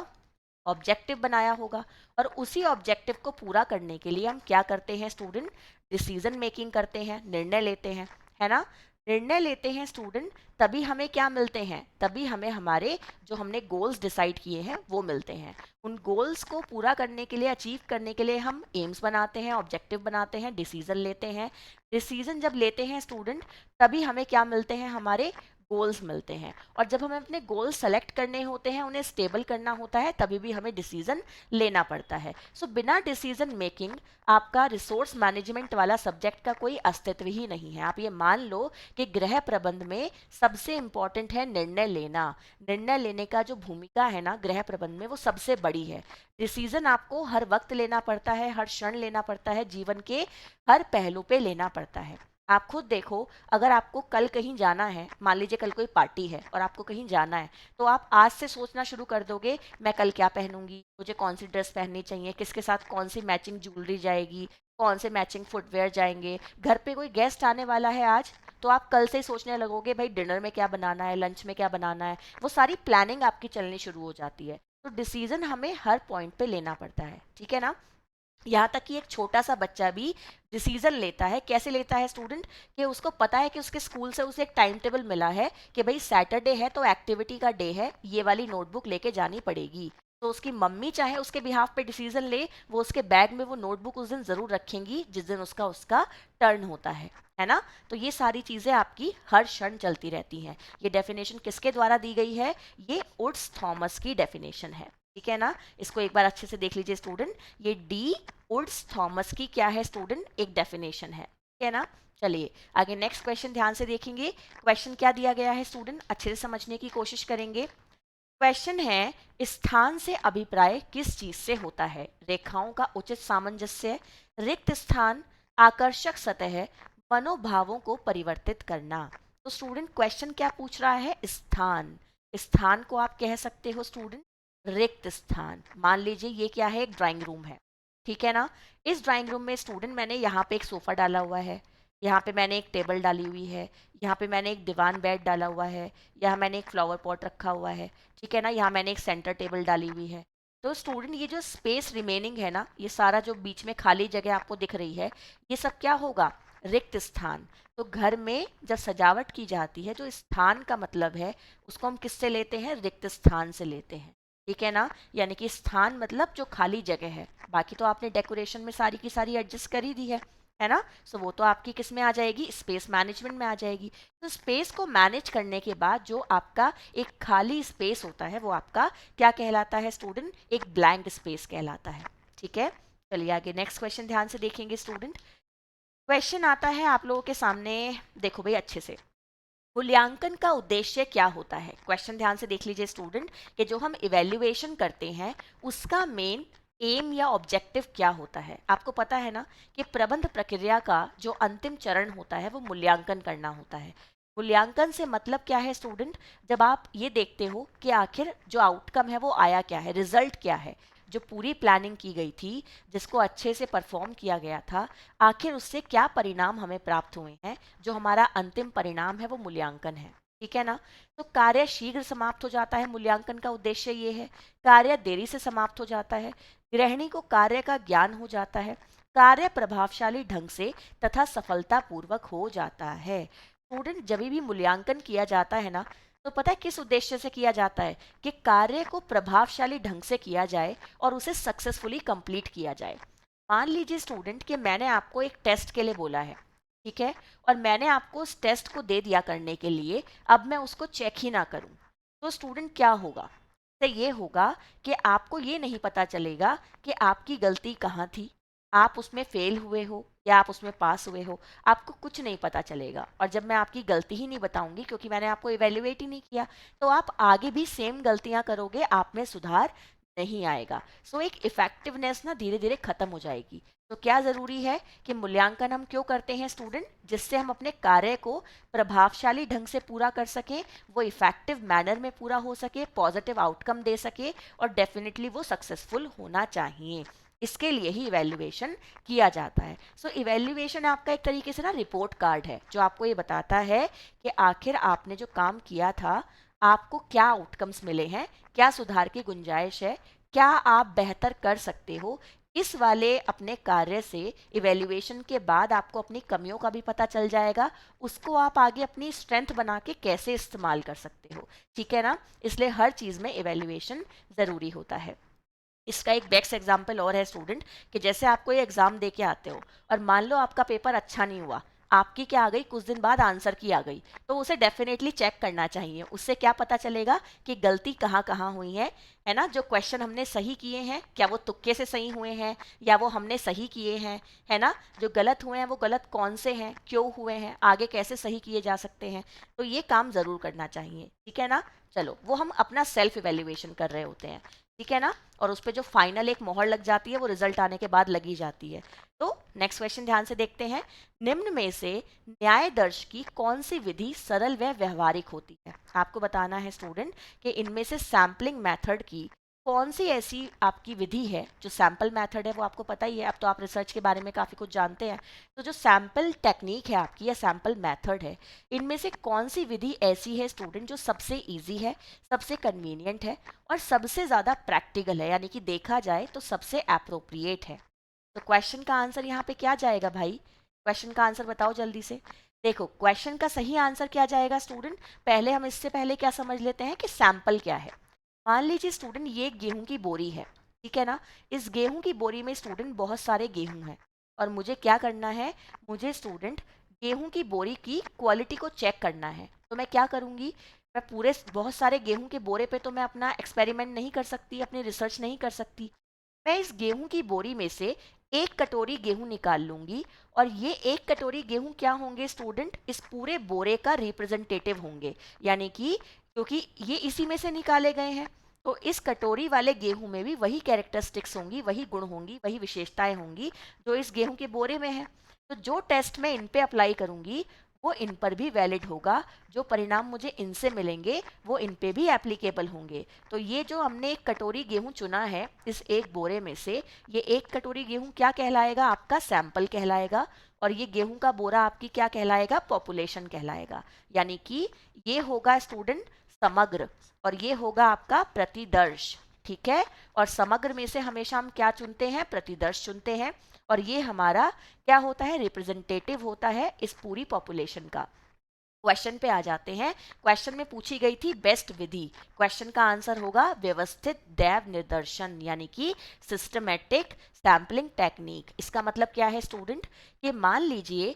ऑब्जेक्टिव बनाया होगा। और उसी ऑब्जेक्टिव को पूरा करने के लिए हम क्या करते हैं स्टूडेंट? डिसीजन मेकिंग करते हैं, निर्णय लेते हैं, है ना। निर्णय लेते हैं स्टूडेंट, तभी हमें क्या मिलते हैं? तभी हमें हमारे जो हमने गोल्स डिसाइड किए हैं वो मिलते हैं। उन गोल्स को पूरा करने के लिए, अचीव करने के लिए हम एम्स बनाते हैं, ऑब्जेक्टिव बनाते हैं, डिसीजन लेते हैं। डिसीजन जब लेते हैं स्टूडेंट, तभी हमें क्या मिलते हैं? हमारे गोल्स मिलते हैं। और जब हमें अपने गोल्स सेलेक्ट करने होते हैं, उन्हें स्टेबल करना होता है, तभी भी हमें डिसीजन लेना पड़ता है। सो बिना डिसीजन मेकिंग आपका रिसोर्स मैनेजमेंट वाला सब्जेक्ट का कोई अस्तित्व ही नहीं है। आप ये मान लो कि गृह प्रबंध में सबसे इंपॉर्टेंट है निर्णय लेना। निर्णय लेने का जो भूमिका है ना गृह प्रबंध में, वो सबसे बड़ी है। डिसीजन आपको हर वक्त लेना पड़ता है, हर क्षण लेना पड़ता है, जीवन के हर पहलू पे लेना पड़ता है। आप खुद देखो, अगर आपको कल कहीं जाना है, मान लीजिए कल कोई पार्टी है और आपको कहीं जाना है, तो आप आज से सोचना शुरू कर दोगे, मैं कल क्या पहनूंगी, मुझे कौन सी ड्रेस पहननी चाहिए, किसके साथ कौन सी मैचिंग ज्वेलरी जाएगी, कौन से मैचिंग फुटवेयर जाएंगे, घर पे कोई गेस्ट आने वाला है आज, तो आप कल से ही सोचने लगोगे भाई डिनर में क्या बनाना है, लंच में क्या बनाना है, वो सारी प्लानिंग आपकी चलनी शुरू हो जाती है। तो डिसीजन हमें हर पॉइंट पे लेना पड़ता है, ठीक है ना। यहाँ तक कि एक छोटा सा बच्चा भी डिसीजन लेता है। कैसे लेता है स्टूडेंट, कि उसको पता है कि उसके स्कूल से उसे एक टाइम टेबल मिला है कि भाई सैटरडे है तो एक्टिविटी का डे है, ये वाली नोटबुक लेके जानी पड़ेगी। तो उसकी मम्मी चाहे उसके बिहाफ पे डिसीजन ले, वो उसके बैग में वो नोटबुक उस दिन जरूर रखेंगी जिस दिन उसका उसका टर्न होता है ना। तो ये सारी चीजें आपकी हर क्षण चलती रहती हैं। ये डेफिनेशन किसके द्वारा दी गई है, ये वुड्स थॉमस की डेफिनेशन है, ठीक है ना। इसको एक बार अच्छे से देख लीजिए स्टूडेंट, ये डी वुड्स थॉमस की क्या है स्टूडेंट, एक डेफिनेशन है, ठीक है ना। चलिए आगे नेक्स्ट क्वेश्चन ध्यान से देखेंगे। क्वेश्चन क्या दिया गया है स्टूडेंट, अच्छे से समझने की कोशिश करेंगे। क्वेश्चन है, स्थान से अभिप्राय किस चीज से होता है, रेखाओं का उचित सामंजस्य, रिक्त स्थान, आकर्षक सतह, मनोभावों को परिवर्तित करना। तो स्टूडेंट क्वेश्चन क्या पूछ रहा है, स्थान। स्थान को आप कह सकते हो स्टूडेंट रिक्त स्थान। मान लीजिए ये क्या है, एक ड्राइंग रूम है, ठीक है ना। इस ड्राइंग रूम में स्टूडेंट मैंने यहाँ पे एक सोफा डाला हुआ है, यहाँ पे मैंने एक टेबल डाली हुई है, यहाँ पे मैंने एक दीवान बेड डाला हुआ है, यहाँ मैंने एक फ्लावर पॉट रखा हुआ है, ठीक है ना। यहाँ मैंने एक सेंटर टेबल डाली हुई है। तो स्टूडेंट ये जो स्पेस रिमेनिंग है ना, ये सारा जो बीच में खाली जगह आपको दिख रही है, ये सब क्या होगा, रिक्त स्थान। तो घर में जब सजावट की जाती है, जो स्थान का मतलब है उसको हम किससे लेते हैं, रिक्त स्थान से लेते हैं, ठीक है ना। यानी कि स्थान मतलब जो खाली जगह है, बाकी तो आपने डेकोरेशन में सारी की सारी एडजस्ट कर ही दी है ना। सो वो तो आपकी किस में आ जाएगी, स्पेस मैनेजमेंट में आ जाएगी। तो स्पेस को मैनेज करने के बाद जो आपका एक खाली स्पेस होता है वो आपका क्या कहलाता है स्टूडेंट, एक ब्लैंक स्पेस कहलाता है, ठीक है। चलिए आगे नेक्स्ट क्वेश्चन ध्यान से देखेंगे स्टूडेंट। क्वेश्चन आता है आप लोगों के सामने, देखो भाई अच्छे से, मूल्यांकन का उद्देश्य क्या होता है। क्वेश्चन ध्यान से देख लीजिए स्टूडेंट, कि जो हम इवेल्युएशन करते हैं उसका मेन एम या ऑब्जेक्टिव क्या होता है। आपको पता है ना कि प्रबंध प्रक्रिया का जो अंतिम चरण होता है वो मूल्यांकन करना होता है। मूल्यांकन से मतलब क्या है स्टूडेंट, जब आप ये देखते हो कि आखिर जो आउटकम है वो आया क्या है, रिजल्ट क्या है, जो पूरी प्लानिंग की गई थी, जिसको अच्छे से परफॉर्म किया गया था, आखिर उससे क्या परिणाम हमें प्राप्त हुए हैं, जो हमारा अंतिम परिणाम है वो मूल्यांकन है, ठीक है ना। तो कार्य शीघ्र समाप्त हो जाता है, मूल्यांकन का उद्देश्य ये है। कार्य देरी से समाप्त हो जाता है, गृहिणी को कार्य का ज्ञान हो जाता है, कार्य प्रभावशाली ढंग से तथा सफलतापूर्वक हो जाता है। स्टूडेंट जब भी मूल्यांकन किया जाता है ना, तो पता है किस उद्देश्य से किया जाता है, कि कार्य को प्रभावशाली ढंग से किया जाए और उसे सक्सेसफुली कंप्लीट किया जाए। मान लीजिए स्टूडेंट कि मैंने आपको एक टेस्ट के लिए बोला है, ठीक है, और मैंने आपको उस टेस्ट को दे दिया करने के लिए, अब मैं उसको चेक ही ना करूं, तो स्टूडेंट क्या होगा, तो ये होगा कि आपको ये नहीं पता चलेगा कि आपकी गलती कहाँ थी, आप उसमें फेल हुए हो या आप उसमें पास हुए हो, आपको कुछ नहीं पता चलेगा। और जब मैं आपकी गलती ही नहीं बताऊंगी, क्योंकि मैंने आपको इवेल्युएट ही नहीं किया, तो आप आगे भी सेम गलतियां करोगे, आप में सुधार नहीं आएगा। सो एक इफेक्टिवनेस ना धीरे धीरे खत्म हो जाएगी। तो क्या जरूरी है कि मूल्यांकन हम क्यों करते हैं स्टूडेंट, जिससे हम अपने कार्य को प्रभावशाली ढंग से पूरा कर सकें, वो इफेक्टिव मैनर में पूरा हो सके, पॉजिटिव आउटकम दे सके, और डेफिनेटली वो सक्सेसफुल होना चाहिए। इसके लिए ही इवेल्युएशन किया जाता है। सो इवेल्युएशन आपका एक तरीके से ना रिपोर्ट कार्ड है, जो आपको ये बताता है कि आखिर आपने जो काम किया था, आपको क्या आउटकम्स मिले हैं, क्या सुधार की गुंजाइश है, क्या आप बेहतर कर सकते हो। इस वाले अपने कार्य से इवेल्युएशन के बाद आपको अपनी कमियों का भी पता चल जाएगा, उसको आप आगे अपनी स्ट्रेंथ बना के कैसे इस्तेमाल कर सकते हो, ठीक है ना। इसलिए हर चीज़ में इवेल्युएशन ज़रूरी होता है। इसका एक बेस्ट एग्जाम्पल और है स्टूडेंट, कि जैसे आपको ये एग्जाम दे के आते हो और मान लो आपका पेपर अच्छा नहीं हुआ, आपकी क्या आ गई, कुछ दिन बाद आंसर की आ गई, तो उसे डेफिनेटली चेक करना चाहिए। उससे क्या पता चलेगा कि गलती कहाँ कहाँ हुई है ना। जो क्वेश्चन हमने सही किए हैं, क्या वो तुक्के से सही हुए हैं या वो हमने सही किए हैं, है ना। जो गलत हुए हैं वो गलत कौन से हैं, क्यों हुए हैं, आगे कैसे सही किए जा सकते हैं। तो ये काम ज़रूर करना चाहिए, ठीक है ना। चलो वो हम अपना सेल्फ इवेल्युएशन कर रहे होते हैं, ठीक है ना। और उस पर जो फाइनल एक मोहर लग जाती है वो रिजल्ट आने के बाद लगी जाती है। तो नेक्स्ट क्वेश्चन ध्यान से देखते हैं, निम्न में से न्याय दर्श की कौन सी विधि सरल व व्यवहारिक होती है। आपको बताना है स्टूडेंट कि इनमें से सैम्पलिंग मेथड की कौन सी ऐसी आपकी विधि है जो सैंपल मेथड है, वो आपको पता ही है, अब तो आप रिसर्च के बारे में काफ़ी कुछ जानते हैं। तो जो सैंपल टेक्निक है आपकी या सैंपल मेथड है, इनमें से कौन सी विधि ऐसी है स्टूडेंट जो सबसे इजी है, सबसे कन्वीनियंट है और सबसे ज़्यादा प्रैक्टिकल है, यानी कि देखा जाए तो सबसे अप्रोप्रिएट है। तो क्वेश्चन का आंसर यहाँ पे क्या जाएगा भाई? क्वेश्चन का आंसर बताओ जल्दी से। देखो, क्वेश्चन का सही आंसर क्या जाएगा स्टूडेंट? पहले हम इससे पहले क्या समझ लेते हैं कि सैंपल क्या है। मान लीजिए स्टूडेंट ये गेहूं की बोरी है, ठीक है ना। इस गेहूं की बोरी में स्टूडेंट बहुत सारे गेहूं हैं और मुझे क्या करना है, मुझे स्टूडेंट गेहूं की बोरी की क्वालिटी को चेक करना है। तो मैं क्या करूंगी, मैं पूरे बहुत सारे गेहूं के बोरे पे तो मैं अपना एक्सपेरिमेंट नहीं कर सकती, अपनी रिसर्च नहीं कर सकती। मैं इस गेहूं की बोरी में से एक कटोरी गेहूं निकाल लूंगी और ये एक कटोरी गेहूं क्या होंगे स्टूडेंट, इस पूरे बोरे का रिप्रेजेंटेटिव होंगे, यानी कि क्योंकि ये इसी में से निकाले गए हैं तो इस कटोरी वाले गेहूं में भी वही कैरेक्टरिस्टिक्स होंगी, वही गुण होंगी, वही विशेषताएं होंगी जो इस गेहूं के बोरे में है। तो जो टेस्ट मैं इन पे अप्लाई करूंगी वो इन पर भी वैलिड होगा, जो परिणाम मुझे इनसे मिलेंगे वो इन पे भी एप्लीकेबल होंगे। तो ये जो हमने एक कटोरी गेहूं चुना है इस एक बोरे में से, ये एक कटोरी गेहूं क्या कहलाएगा, आपका सैंपल कहलाएगा। और ये गेहूं का बोरा आपकी क्या कहलाएगा, पॉपुलेशन कहलाएगा। यानी कि ये होगा स्टूडेंट समग्र और ये होगा आपका प्रतिदर्श, ठीक है। और समग्र में से हमेशा हम क्या चुनते हैं, प्रतिदर्श चुनते हैं। और ये हमारा क्या होता है, रिप्रेजेंटेटिव होता है इस पूरी पॉपुलेशन का। क्वेश्चन पे आ जाते हैं। क्वेश्चन में पूछी गई थी बेस्ट विधि। क्वेश्चन का आंसर होगा व्यवस्थित दैव निर्दर्शन, यानी कि सिस्टमेटिक सैम्पलिंग टेक्निक। इसका मतलब क्या है स्टूडेंट, कि मान लीजिए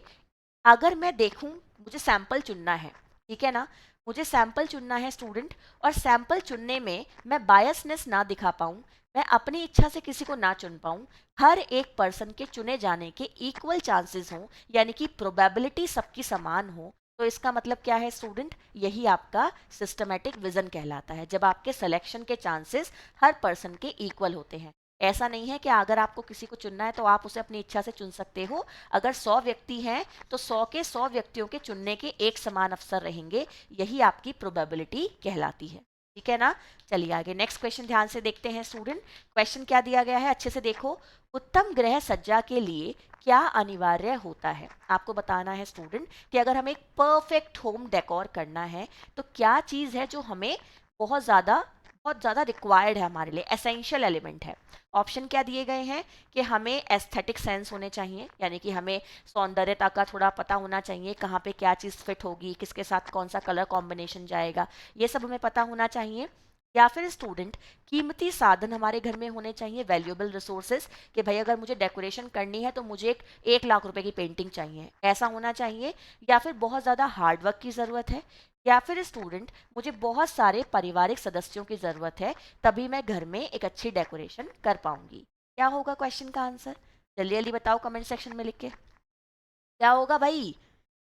अगर मैं देखूं, मुझे सैंपल चुनना है, ठीक है ना, मुझे सैंपल चुनना है स्टूडेंट, और सैंपल चुनने में मैं बायसनेस ना दिखा पाऊं, मैं अपनी इच्छा से किसी को ना चुन पाऊं, हर एक पर्सन के चुने जाने के इक्वल चांसेस हों, यानी कि प्रोबेबिलिटी सबकी समान हो, तो इसका मतलब क्या है स्टूडेंट, यही आपका सिस्टमेटिक विजन कहलाता है, जब आपके सिलेक्शन के चांसेस हर पर्सन के इक्वल होते हैं। ऐसा नहीं है कि अगर आपको किसी को चुनना है तो आप उसे अपनी इच्छा से चुन सकते हो। अगर 100 व्यक्ति हैं तो 100 के 100 व्यक्तियों के चुनने के एक समान अवसर रहेंगे, यही आपकी प्रोबेबिलिटी कहलाती है, ठीक है ना। चलिए आगे नेक्स्ट क्वेश्चन ध्यान से देखते हैं स्टूडेंट। क्वेश्चन क्या दिया गया है, अच्छे से देखो। उत्तम गृह सज्जा के लिए क्या अनिवार्य होता है? आपको बताना है स्टूडेंट कि अगर हमें एक परफेक्ट होम डेकोर करना है तो क्या चीज़ है जो हमें बहुत ज़्यादा रिक्वायर्ड है, हमारे लिए एसेंशियल एलिमेंट है। ऑप्शन क्या दिए गए हैं कि हमें एस्थेटिक सेंस होने चाहिए, यानी कि हमें सौंदर्यता का थोड़ा पता होना चाहिए, कहाँ पे क्या चीज़ फिट होगी, किसके साथ कौन सा कलर कॉम्बिनेशन जाएगा, ये सब हमें पता होना चाहिए। या फिर स्टूडेंट कीमती साधन हमारे घर में होने चाहिए, वैल्यूएबल रिसोर्सेज, कि भाई अगर मुझे डेकोरेशन करनी है तो मुझे एक 1 लाख रुपए की पेंटिंग चाहिए, ऐसा होना चाहिए। या फिर बहुत ज़्यादा हार्डवर्क की ज़रूरत है। या फिर स्टूडेंट मुझे बहुत सारे पारिवारिक सदस्यों की ज़रूरत है, तभी मैं घर में एक अच्छी डेकोरेशन कर पाऊंगी। क्या होगा क्वेश्चन का आंसर? जल्दी जल्दी बताओ कमेंट सेक्शन में लिख के, क्या होगा भाई,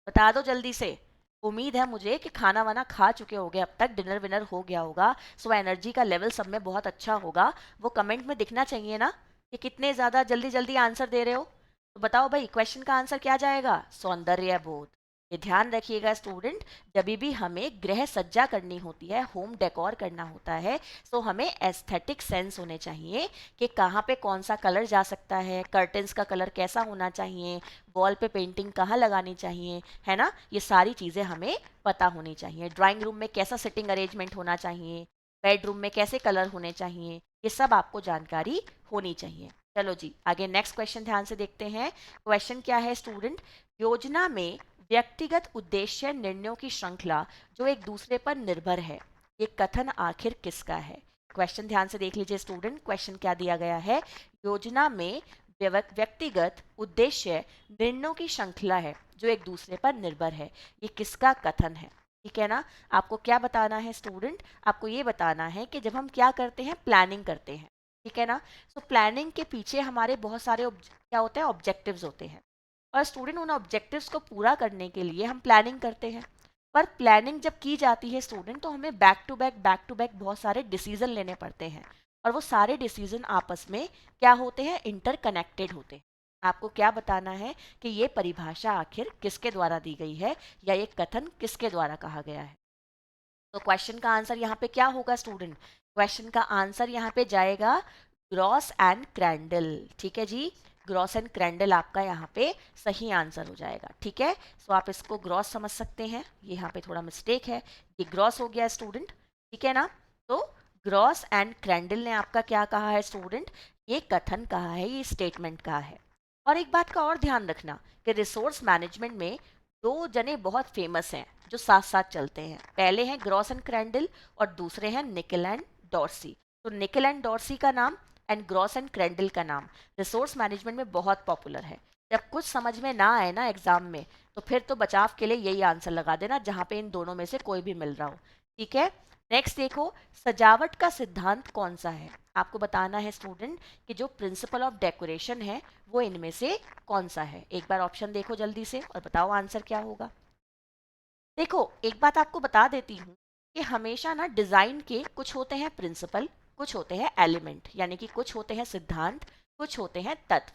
बता दो जल्दी से। उम्मीद है मुझे कि खाना वाना खा चुके होगे, अब तक डिनर विनर हो गया होगा, सो एनर्जी का लेवल सब में बहुत अच्छा होगा। वो कमेंट में दिखना चाहिए ना कि कितने ज़्यादा जल्दी जल्दी आंसर दे रहे हो। तो बताओ भाई क्वेश्चन का आंसर क्या जाएगा, सौंदर्य बोध। ये ध्यान रखिएगा स्टूडेंट, जब भी हमें गृह सज्जा करनी होती है, होम डेकोर करना होता है, तो हमें एस्थेटिक सेंस होने चाहिए कि कहाँ पे कौन सा कलर जा सकता है, कर्टन्स का कलर कैसा होना चाहिए, वॉल पे पेंटिंग कहाँ लगानी चाहिए, है ना। ये सारी चीज़ें हमें पता होनी चाहिए। ड्राइंग रूम में कैसा सिटिंग अरेंजमेंट होना चाहिए, बेडरूम में कैसे कलर होने चाहिए, ये सब आपको जानकारी होनी चाहिए। चलो जी आगे नेक्स्ट क्वेश्चन ध्यान से देखते हैं। क्वेश्चन क्या है स्टूडेंट, योजना में व्यक्तिगत उद्देश्य निर्णयों की श्रृंखला जो एक दूसरे पर निर्भर है, ये कथन आखिर किसका है? क्वेश्चन ध्यान से देख लीजिए स्टूडेंट, क्वेश्चन क्या दिया गया है, योजना में व्यक्तिगत उद्देश्य निर्णयों की श्रृंखला है जो एक दूसरे पर निर्भर है, ये किसका कथन है? ठीक है ना। आपको क्या बताना है स्टूडेंट, आपको ये बताना है कि जब हम क्या करते हैं, प्लानिंग करते हैं, ठीक है ना। सो प्लानिंग के पीछे हमारे बहुत सारे क्या होते हैं, ऑब्जेक्टिव्स होते हैं। और स्टूडेंट उन ऑब्जेक्टिव्स को पूरा करने के लिए हम प्लानिंग करते हैं। पर प्लानिंग जब की जाती है स्टूडेंट, तो हमें बैक टू बैक बहुत सारे डिसीजन लेने पड़ते हैं। और वो सारे डिसीजन आपस में क्या होते हैं, इंटरकनेक्टेड होते हैं। आपको क्या बताना है कि ये परिभाषा आखिर किसके द्वारा दी गई है, या ये कथन किसके द्वारा कहा गया है? तो क्वेश्चन का आंसर यहाँ पे क्या होगा स्टूडेंट, क्वेश्चन का आंसर यहाँ पे जाएगा ग्रॉस एंड क्रैंडल। ठीक है जी, ग्रॉस एंड क्रैंडल आपका यहाँ पे सही आंसर हो जाएगा। ठीक है, सो आप इसको ग्रॉस समझ सकते हैं, ये यहाँ पे थोड़ा मिस्टेक है, ये ग्रॉस हो गया स्टूडेंट। ठीक है ना, तो ग्रॉस एंड क्रैंडल ने आपका क्या कहा है स्टूडेंट, ये कथन कहा है, ये स्टेटमेंट कहा है। और एक बात का और ध्यान रखना कि रिसोर्स मैनेजमेंट में दो जने बहुत फेमस हैं जो साथ साथ चलते हैं। पहले हैं ग्रॉस एंड क्रैंडल और दूसरे हैं निकल एंड डॉर्सी। तो निकल एंड डॉर्सी का नाम एंड ग्रॉस एंड क्रैंडल का नाम रिसोर्स मैनेजमेंट में बहुत पॉपुलर है। जब कुछ समझ में ना आए ना एग्जाम में, तो फिर तो बचाव के लिए यही आंसर लगा देना जहां पे इन दोनों में से कोई भी मिल रहा हो। ठीक है, नेक्स्ट देखो, सजावट का सिद्धांत कौन सा है। आपको बताना है स्टूडेंट कि जो प्रिंसिपल ऑफ डेकोरेशन है वो इनमें से कौन सा है। एक बार ऑप्शन देखो जल्दी से और बताओ आंसर क्या होगा। देखो, एक बात आपको बता देती हूँ कि हमेशा ना डिजाइन के कुछ होते हैं प्रिंसिपल, कुछ होते हैं एलिमेंट, यानी कि कुछ होते हैं सिद्धांत, कुछ होते हैं तत्व।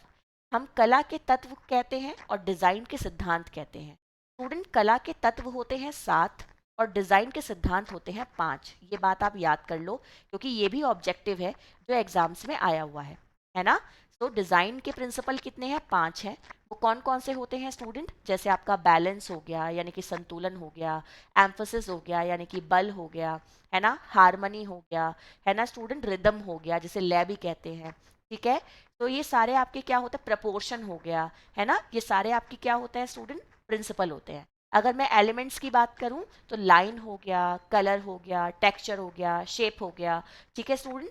हम कला के तत्व कहते हैं और डिजाइन के सिद्धांत कहते हैं। स्टूडेंट, कला के तत्व होते हैं 7 और डिजाइन के सिद्धांत होते हैं 5। ये बात आप याद कर लो क्योंकि ये भी ऑब्जेक्टिव है जो एग्जाम्स में आया हुआ है ना। तो डिजाइन के प्रिंसिपल कितने हैं, 5 हैं। वो कौन कौन से होते हैं स्टूडेंट, जैसे आपका बैलेंस हो गया यानी कि संतुलन हो गया, एम्फोसिस हो गया यानी कि बल हो गया, है ना, हार्मनी हो गया, है ना स्टूडेंट, रिदम हो गया जिसे लय भी कहते हैं। ठीक है, तो ये सारे आपके क्या होते हैं, प्रपोर्शन हो गया, है ना, ये सारे आपके क्या होते हैं स्टूडेंट, प्रिंसिपल होते हैं। अगर मैं एलिमेंट्स की बात करूं तो लाइन हो गया, कलर हो गया, टेक्सचर हो गया, शेप हो गया। ठीक है स्टूडेंट,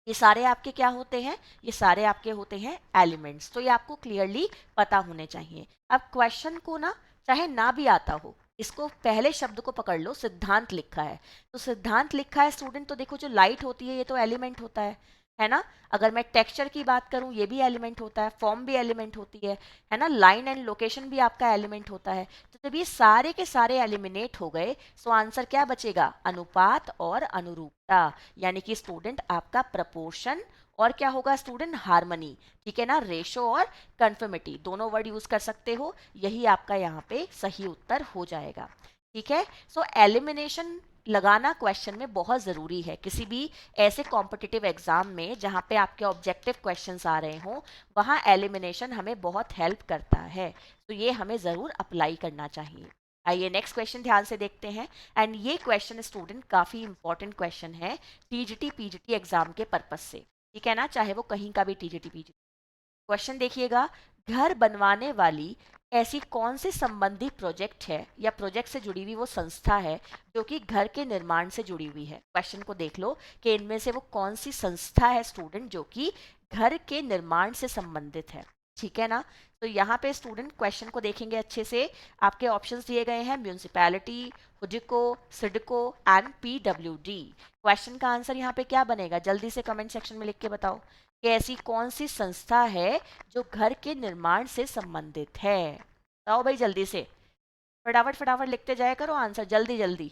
ये सारे आपके क्या होते हैं, ये सारे आपके होते हैं एलिमेंट्स। तो ये आपको क्लियरली पता होने चाहिए। अब क्वेश्चन को ना चाहे ना भी आता हो, इसको पहले शब्द को पकड़ लो, सिद्धांत लिखा है तो सिद्धांत लिखा है स्टूडेंट, तो देखो जो लाइट होती है ये तो एलिमेंट होता है ना। अगर मैं टेक्सचर की बात करूं ये भी एलिमेंट होता है, फॉर्म भी एलिमेंट होती है ना, लाइन एंड लोकेशन भी आपका एलिमेंट होता है। तो जब ये सारे के सारे एलिमिनेट हो गए सो आंसर क्या बचेगा, अनुपात और अनुरूपता, यानी कि स्टूडेंट आपका प्रपोर्शन और क्या होगा स्टूडेंट, हार्मनी। ठीक है ना, रेशो और कन्फर्मिटी दोनों वर्ड यूज कर सकते हो, यही आपका यहाँ पे सही उत्तर हो जाएगा। ठीक है, सो एलिमिनेशन लगाना क्वेश्चन में बहुत ज़रूरी है। किसी भी ऐसे कॉम्पिटिटिव एग्जाम में जहाँ पे आपके ऑब्जेक्टिव क्वेश्चंस आ रहे हों, वहाँ एलिमिनेशन हमें बहुत हेल्प करता है, तो ये हमें ज़रूर अप्लाई करना चाहिए। आइए नेक्स्ट क्वेश्चन ध्यान से देखते हैं। एंड ये क्वेश्चन स्टूडेंट काफ़ी इंपॉर्टेंट क्वेश्चन है टीजीटी पीजीटी एग्जाम के पर्पस से। ठीक है ना, चाहे वो कहीं का भी टीजीटी पीजीटी। क्वेश्चन देखिएगा, घर बनवाने वाली ऐसी कौन सी संबंधी प्रोजेक्ट है या प्रोजेक्ट से जुड़ी हुई वो संस्था है जो कि घर के निर्माण से जुड़ी हुई है। क्वेश्चन को देख लो कि इनमें से वो कौन सी संस्था है स्टूडेंट जो कि घर के निर्माण से संबंधित है। ठीक है ना, तो यहाँ पे स्टूडेंट क्वेश्चन को देखेंगे अच्छे से। आपके ऑप्शंस दिए गए हैं म्यूनिसिपैलिटी, हुडिको, सिडको एंड पीडब्ल्यूडी। क्वेश्चन का आंसर यहाँ पे क्या बनेगा, जल्दी से कमेंट सेक्शन में लिख के बताओ कि ऐसी कौन सी संस्था है जो घर के निर्माण से संबंधित है। बताओ भाई जल्दी से, फटाफट फटाफट लिखते जाया करो आंसर, जल्दी जल्दी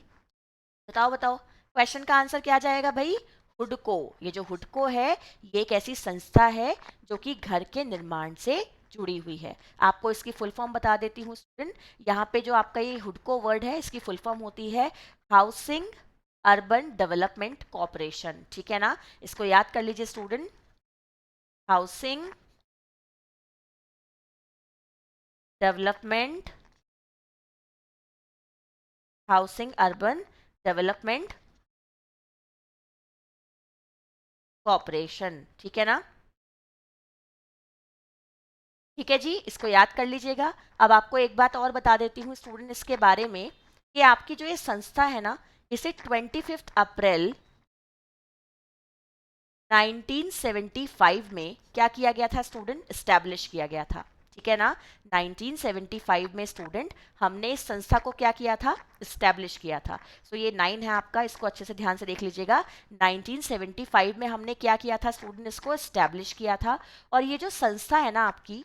बताओ बताओ। क्वेश्चन का आंसर क्या जाएगा भाई, हुडको। ये जो हुडको है ये एक ऐसी संस्था है जो कि घर के निर्माण से जुड़ी हुई है। आपको इसकी फुल फॉर्म बता देती हूँ स्टूडेंट। यहाँ पे जो आपका ये हुडको वर्ड है इसकी फुल फॉर्म होती है हाउसिंग अर्बन डेवलपमेंट कॉरपोरेशन। ठीक है ना, इसको याद कर लीजिए student, housing development, housing urban development corporation. ठीक है ना, ठीक है जी, इसको याद कर लीजिएगा। अब आपको एक बात और बता देती हूँ स्टूडेंट इसके बारे में कि आपकी जो ये संस्था है ना, इसे 25 अप्रैल 1975 में क्या किया गया था स्टूडेंट, इस्टेब्लिश किया गया था। ठीक है ना, 1975 में स्टूडेंट हमने इस संस्था को क्या किया था, इस्टेब्लिश किया था। सो ये 9 है आपका, इसको अच्छे से ध्यान से देख लीजिएगा। 1975 में हमने क्या किया था स्टूडेंट, इसको इस्टेब्लिश किया था। और ये जो संस्था है ना आपकी,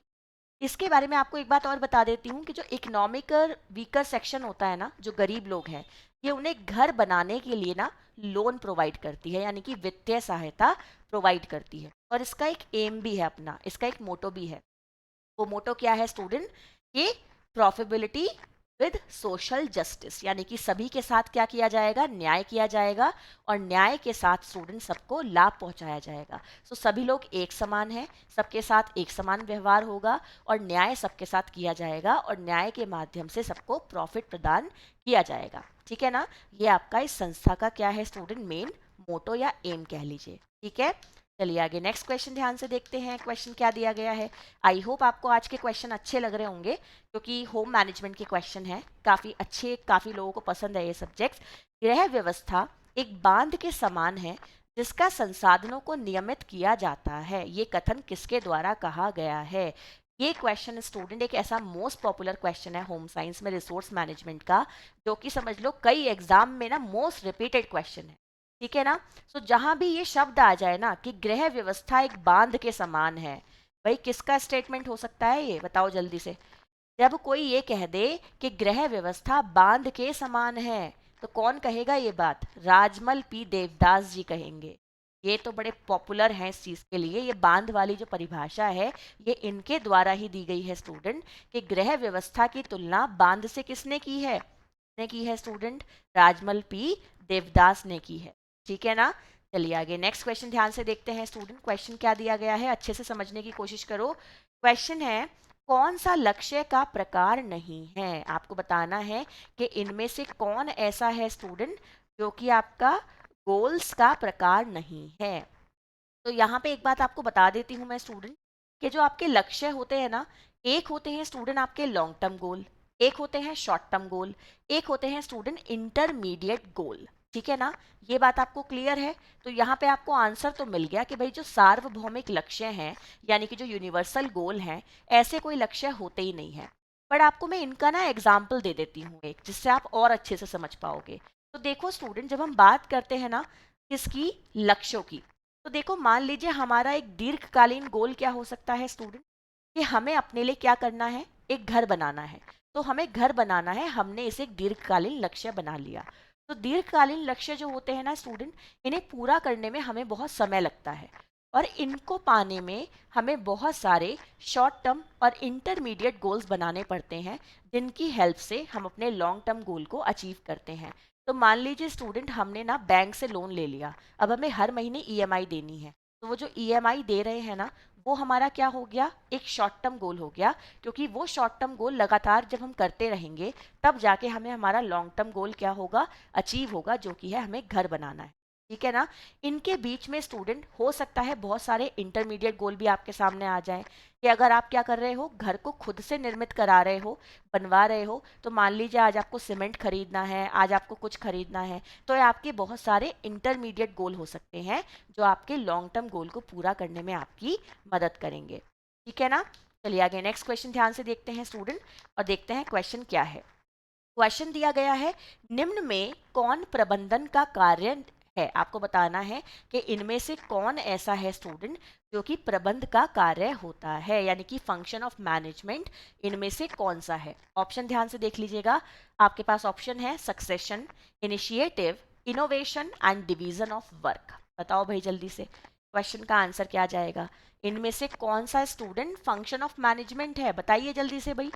इसके बारे में आपको एक बात और बता देती हूँ कि जो इकोनॉमिकल वीकर सेक्शन होता है ना, जो गरीब लोग हैं, ये उन्हें घर बनाने के लिए ना लोन प्रोवाइड करती है, यानी कि वित्तीय सहायता प्रोवाइड करती है। और इसका एक एम भी है अपना, इसका एक मोटो भी है। वो मोटो क्या है स्टूडेंट, ये प्रॉफिटेबिलिटी विद सोशल जस्टिस, यानी कि सभी के साथ क्या किया जाएगा, न्याय किया जाएगा, और न्याय के साथ स्टूडेंट सबको लाभ पहुंचाया जाएगा। सो सभी लोग एक समान हैं, सबके साथ एक समान व्यवहार होगा, और न्याय सबके साथ किया जाएगा, और न्याय के माध्यम से सबको प्रॉफिट प्रदान किया जाएगा। ठीक है ना। ये आपका इस संस्था का क्या है स्टूडेंट, मेन मोटो या एम कह लीजिए। ठीक है, चलिए आगे नेक्स्ट क्वेश्चन ध्यान से देखते हैं। क्वेश्चन क्या दिया गया है। आई होप आपको आज के क्वेश्चन अच्छे लग रहे होंगे, क्योंकि होम मैनेजमेंट के क्वेश्चन है, काफ़ी अच्छे, काफ़ी लोगों को पसंद है ये सब्जेक्ट। गृह व्यवस्था एक बांध के समान है जिसका संसाधनों को नियमित किया जाता है, ये कथन किसके द्वारा कहा गया है। ये क्वेश्चन स्टूडेंट एक ऐसा मोस्ट पॉपुलर क्वेश्चन है होम साइंस में रिसोर्स मैनेजमेंट का, जो कि समझ लो कई एग्जाम में ना मोस्ट रिपीटेड क्वेश्चन है। ठीक है ना। सो जहां भी ये शब्द आ जाए ना कि गृह व्यवस्था एक बांध के समान है, भाई किसका स्टेटमेंट हो सकता है ये, बताओ जल्दी से। जब कोई ये कह दे कि गृह व्यवस्था बांध के समान है, तो कौन कहेगा ये बात, राजमल पी देवदास जी कहेंगे। ये तो बड़े पॉपुलर हैं इस चीज के लिए। ये बांध वाली जो परिभाषा है, ये इनके द्वारा ही दी गई है स्टूडेंट, कि गृह व्यवस्था की तुलना बांध से किसने की है, ने की है स्टूडेंट, राजमल पी देवदास ने की है। ठीक है ना। चलिए आगे नेक्स्ट क्वेश्चन ध्यान से देखते हैं स्टूडेंट। क्वेश्चन क्या दिया गया है, अच्छे से समझने की कोशिश करो। क्वेश्चन है, कौन सा लक्ष्य का प्रकार नहीं है। आपको बताना है कि इनमें से कौन ऐसा है स्टूडेंट जो कि आपका गोल्स का प्रकार नहीं है। तो यहाँ पे एक बात आपको बता देती हूँ मैं स्टूडेंट, कि जो आपके लक्ष्य होते हैं ना, एक होते हैं स्टूडेंट आपके लॉन्ग टर्म गोल, एक होते हैं शॉर्ट टर्म गोल, एक होते हैं स्टूडेंट इंटरमीडिएट गोल। ठीक है ना। ये बात आपको क्लियर है। तो यहाँ पे आपको आंसर तो मिल गया कि भाई जो सार्वभौमिक लक्ष्य हैं, यानी कि जो यूनिवर्सल गोल हैं, ऐसे कोई लक्ष्य होते ही नहीं है। पर आपको मैं इनका ना एग्जाम्पल दे देती हूँ एक, जिससे आप और अच्छे से समझ पाओगे। तो देखो स्टूडेंट, जब हम बात करते हैं ना किसकी, लक्ष्यों की, तो देखो मान लीजिए हमारा एक दीर्घकालीन गोल क्या हो सकता है स्टूडेंट, कि हमें अपने लिए क्या करना है, एक घर बनाना है। तो हमें घर बनाना है, हमने इसे एक दीर्घकालीन लक्ष्य बना लिया। तो दीर्घकालीन लक्ष्य जो होते हैं ना स्टूडेंट, इन्हें पूरा करने में हमें बहुत समय लगता है, और इनको पाने में हमें बहुत सारे शॉर्ट टर्म और इंटरमीडिएट गोल्स बनाने पड़ते हैं, जिनकी हेल्प से हम अपने लॉन्ग टर्म गोल को अचीव करते हैं। तो मान लीजिए स्टूडेंट, हमने ना बैंक से लोन ले लिया, अब हमें हर महीने ईएमआई देनी है। तो वो जो ईएमआई दे रहे हैं ना, वो हमारा क्या हो गया, एक शॉर्ट टर्म गोल हो गया, क्योंकि वो शॉर्ट टर्म गोल लगातार जब हम करते रहेंगे, तब जाके हमें हमारा लॉन्ग टर्म गोल क्या होगा, अचीव होगा, जो कि है हमें घर बनाना है। ठीक है ना। इनके बीच में स्टूडेंट हो सकता है बहुत सारे इंटरमीडिएट गोल भी आपके सामने आ जाए, कि अगर आप क्या कर रहे हो, घर को खुद से निर्मित करा रहे हो, बनवा रहे हो, तो मान लीजिए आज आपको सीमेंट खरीदना है, आज आपको कुछ खरीदना है, तो ये आपके बहुत सारे इंटरमीडिएट गोल हो सकते हैं, जो आपके लॉन्ग टर्म गोल को पूरा करने में आपकी मदद करेंगे। ठीक है ना। चलिए आगे नेक्स्ट क्वेश्चन ध्यान से देखते हैं स्टूडेंट, और देखते हैं क्वेश्चन क्या है। क्वेश्चन दिया गया है, निम्न में कौन प्रबंधन का कार्य है। आपको बताना है कि इनमें से कौन ऐसा है स्टूडेंट जो कि प्रबंध का कार्य होता है, यानी कि फंक्शन ऑफ मैनेजमेंट, इनमें से कौन सा है। ऑप्शन ध्यान से देख लीजिएगा। आपके पास ऑप्शन है succession, initiative, innovation and division of work. बताओ भाई जल्दी से, क्वेश्चन का आंसर क्या जाएगा। इनमें से कौन सा स्टूडेंट फंक्शन ऑफ मैनेजमेंट है, बताइए जल्दी से भाई।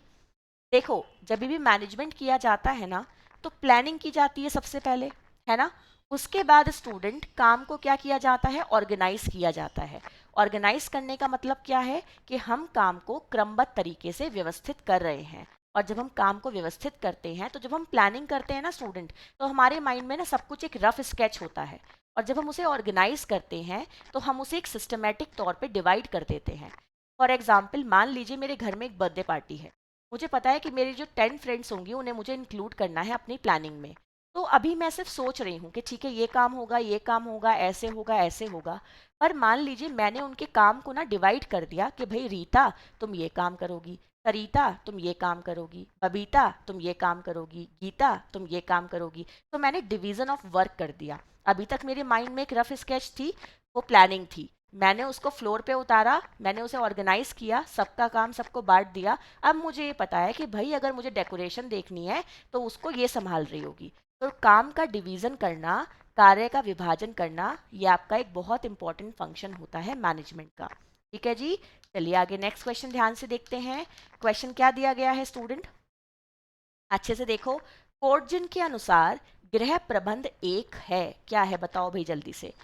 देखो, जब भी मैनेजमेंट किया जाता है ना, तो प्लानिंग की जाती है सबसे पहले, है ना। उसके बाद स्टूडेंट काम को क्या किया जाता है, ऑर्गेनाइज किया जाता है। ऑर्गेनाइज करने का मतलब क्या है, कि हम काम को क्रमबद्ध तरीके से व्यवस्थित कर रहे हैं। और जब हम काम को व्यवस्थित करते हैं, तो जब हम प्लानिंग करते हैं ना स्टूडेंट, तो हमारे माइंड में ना सब कुछ एक रफ स्केच होता है। और जब हम उसे ऑर्गेनाइज करते हैं, तो हम उसे एक सिस्टमेटिक तौर पे डिवाइड कर देते हैं। फॉर एग्जाम्पल, मान लीजिए मेरे घर में एक बर्थडे पार्टी है। मुझे पता है कि मेरी जो 10 फ्रेंड्स होंगी, उन्हें मुझे इंक्लूड करना है अपनी प्लानिंग में। तो अभी मैं सिर्फ सोच रही हूँ कि ठीक है, ये काम होगा, ये काम होगा, ऐसे होगा, ऐसे होगा। पर मान लीजिए मैंने उनके काम को ना डिवाइड कर दिया, कि भाई रीता तुम ये काम करोगी, सरिता तुम ये काम करोगी, बबीता तुम ये काम करोगी, गीता तुम ये काम करोगी। तो मैंने डिवीजन ऑफ वर्क कर दिया। अभी तक मेरे माइंड में एक रफ स्केच थी, वो प्लानिंग थी। मैंने उसको फ्लोर पे उतारा, मैंने उसे ऑर्गेनाइज किया, सबका काम सबको बांट दिया। अब मुझे ये पता है कि भाई अगर मुझे डेकोरेशन देखनी है, तो उसको ये संभाल रही होगी। तो काम का डिवीजन करना, कार्य का विभाजन करना, ये आपका एक बहुत इंपॉर्टेंट फंक्शन होता है मैनेजमेंट का। ठीक है जी। चलिए आगे नेक्स्ट क्वेश्चन ध्यान से देखते हैं। क्वेश्चन क्या दिया गया है स्टूडेंट। अच्छे से देखो, कोर्टजिन के अनुसार गृह प्रबंध एक है, क्या है बताओ भाई जल्दी से।